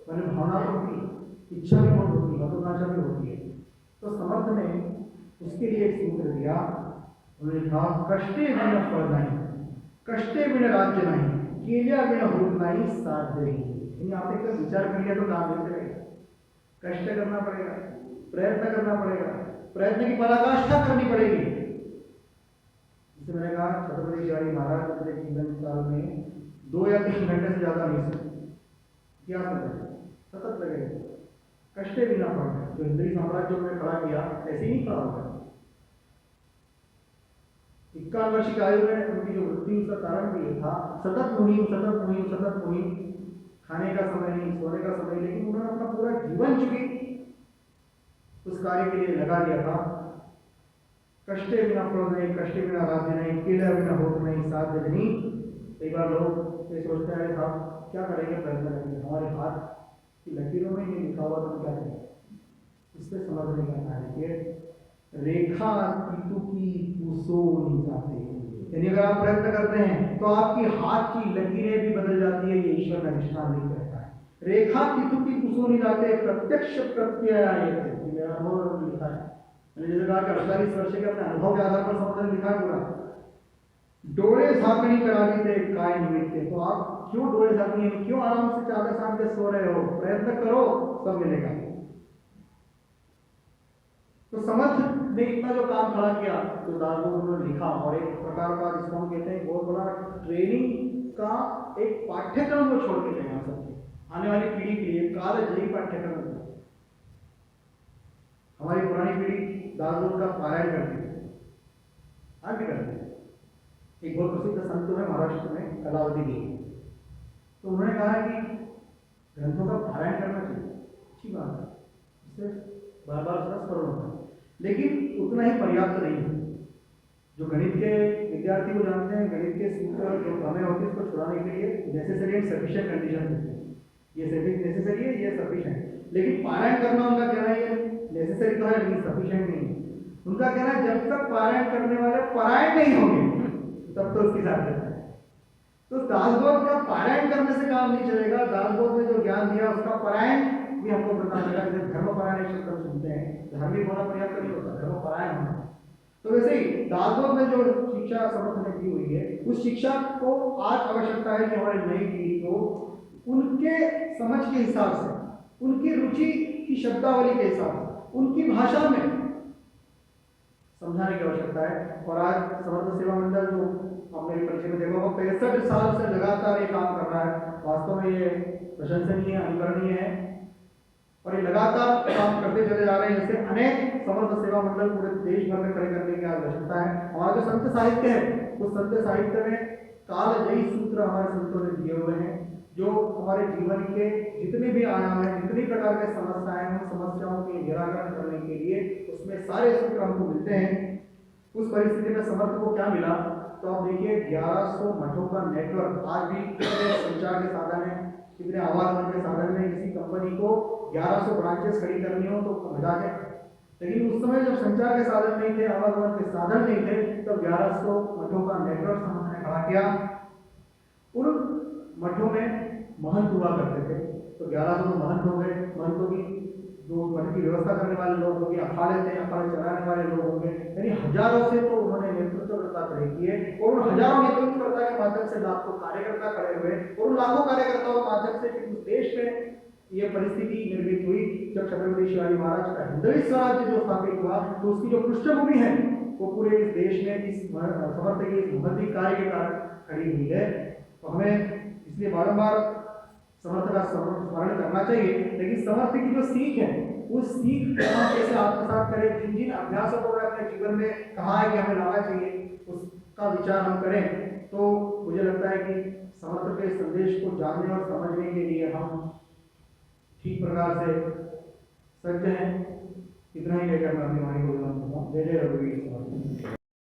[SPEAKER 1] मैंने भावना तो होती, इच्छा भी बहुत होती, महत्वाकांक्षा भी होती है। तो समर्थ ने उसके लिए एक सूत्र दिया, उन्होंने कहा कष्टे बिना फल नहीं, कष्टे बिना राज्य नहीं, केलिया बिना होत नहीं साध्य नहीं। आपने एक विचार कर लिया तो काम नहीं चलेगा, कष्ट करना पड़ेगा, प्रयत्न करना पड़ेगा, प्रयत्न की पराकाष्ठा करनी पड़ेगी। जैसे मैंने कहा छत्रपति शिवाजी महाराज अपने जीवन काल में 2 या 3 घंटे से ज्यादा नहीं सोए, क्या सतत लगे, कष्टे बिना पड़े। जो इंद्री साम्राज्य में खड़ा किया ऐसे ही खड़ा होगा। 51 वर्ष की आयु में उनकी जो मृत्यु उसका कारण भी ये था, सतत मुहिम सतत मुहिम सतत मुहिम, खाने का समय नहीं, सोने का समय, लेकिन उन्होंने अपना पूरा जीवन चुकी उस कार्य के लिए लगा दिया था। कष्टे बिना फल नहीं, कष्टे बिना राज्य नहीं, केला बिना होत नहीं साध्य नहीं। कई बार लोग ये सोचते हैं साहब क्या करेंगे, प्रयत्न करेंगे, हमारे हाथ की लकीरों में नहीं लिखा हुआ तो क्या करेंगे। इससे समझने का कार्य कि रेखा कीटू की पूसो नहीं जाते, यानी अगर आप प्रयत्न करते हैं तो आपकी हाथ की लकीरें भी बदल जाती है, ये ईश्वर का निष्ठान नहीं करता है। रेखा कीटू की पूसो नहीं जाते, प्रत्यक्ष प्रत्यय आए थे, मेरा अनुभव लिखा है मैंने, जैसे कहा कि 48 वर्ष के अपने अनुभव के आधार पर समझने लिखा है पूरा। डोले झाकनी करा दी थे काय निमित्त, तो आप क्यों डोले झाकनी, क्यों आराम से चादर साम के सो रहे हो, प्रयत्न करो सब मिलेगा। तो समर्थ ने इतना जो काम खड़ा किया तो दासबोध उन्होंने लिखा, और एक प्रकार का जिसको हम कहते हैं बहुत बड़ा ट्रेनिंग का एक पाठ्यक्रम वो छोड़ के गए यहाँ सबके आने वाली पीढ़ी के लिए, कालजयी पाठ्यक्रम। हमारी पुरानी पीढ़ी दासबोध का पारायण करती है, आज भी करते हैं। एक बहुत प्रसिद्ध संत है महाराष्ट्र में कलावती जी, तो उन्होंने कहा कि ग्रंथों का पारायण करना चाहिए, अच्छी बात है, इससे बार बार उसका स्मरण होता है, लेकिन उतना ही पर्याप्त नहीं है। जो गणित के विद्यार्थी को जानते हैं, गणित के सूत्र जो भ्रमें होती है उसको छुड़ाने के लिए नेसेसरी एंड सफिशिएंट कंडीशन होती है, ये नेसेसरी है, ये सफिशिएंट। लेकिन पारायण करना उनका कहना है नेसेसरी तो है लेकिन सफिशिएंट नहीं है। उनका कहना है जब तक पारायण करने वाले पारायण नहीं होंगे तब तो उसकी सार्थकता है। तो दासबोध का पारायण करने से काम नहीं चलेगा, दासबोध ने जो ज्ञान दिया उसका पारायण भी हमको पता चला। जैसे धर्म पारायण शब्द हम सुनते हैं, धार्मिक होना पर्याप्त नहीं होता, धर्म पारायण होना। तो वैसे ही दासबोध में जो शिक्षा समर्थ ने दी हुई है, उस शिक्षा को आज आवश्यकता है कि हमारी नई पीढ़ी को उनके समझ के हिसाब से, उनकी रुचि की शब्दावली के हिसाब से, उनकी भाषा में समझाने की आवश्यकता है। और आज समर्थ सेवा मंडल जो हमने परिचय में देखा वो 65 साल से लगातार ये काम कर रहा है। वास्तव में ये प्रशंसनीय है, अनुकरणीय है, और ये लगातार काम करते चले जा रहे हैं। जैसे अनेक समर्थ सेवा मंडल पूरे देश भर में खड़े करने की आवश्यकता है। हमारा जो संत साहित्य है, उस संत साहित्य में कालजयी सूत्र हमारे संतों ने दिए हुए हैं, जो हमारे जीवन के जितने भी आयाम हैं, जितनी प्रकार के समस्याएं हैं, उन समस्याओं के निराकरण करने के लिए उसमें सारे सूत्र हमको मिलते हैं। उस परिस्थिति में समर्थ को क्या मिला तो आप देखिए 1100 मठों का नेटवर्क, आज भी कितने संचार के साधन है, कितने आवागमन के साधन में, किसी कंपनी को 1100 ब्रांचेस खड़ी करनी हो तो मजाक है। लेकिन उस समय जब संचार के साधन नहीं थे, आवागमन के साधन नहीं थे, तब 1100 मठों का नेटवर्क संत ने खड़ा किया। उन मठों में महंत हुआ करते थे, तो 1100 महंत हो गए। महंतों की जो मठ की व्यवस्था करने वाले लोग होंगे, अखाड़े थे, अखाड़े चलाने वाले लोग होंगे, यानी हजारों से तो उन्होंने नेतृत्वकर्ता खड़े किए, और उन हजारों नेतृत्वकर्ता के माध्यम से लाखों कार्यकर्ता खड़े हुए, और उन लाखों कार्यकर्ताओं के माध्यम से उस देश में ये परिस्थिति निर्मित हुई जब छत्रपति शिवाजी महाराज का हिंदवी स्वराज्य जो स्थापित हुआ, तो उसकी जो पृष्ठभूमि है वो पूरे इस देश में इस समर्थ के इस महती कार्य के कारण खड़ी हुई है। तो हमें इसलिए बारंबार समर्थ का स्मरण करना चाहिए। लेकिन समर्थ की जो सीख है, उस सीख को हम कैसे आत्मसात करें, जिन जिन अभ्यासों को अपने जीवन में कहा है कि हमें लाना चाहिए, उसका विचार हम करें, तो मुझे लगता है कि समर्थ के संदेश को जानने और समझने के लिए हम ठीक प्रकार से सज्ज हैं। इतना ही लेकर मैं अपनी वाणी को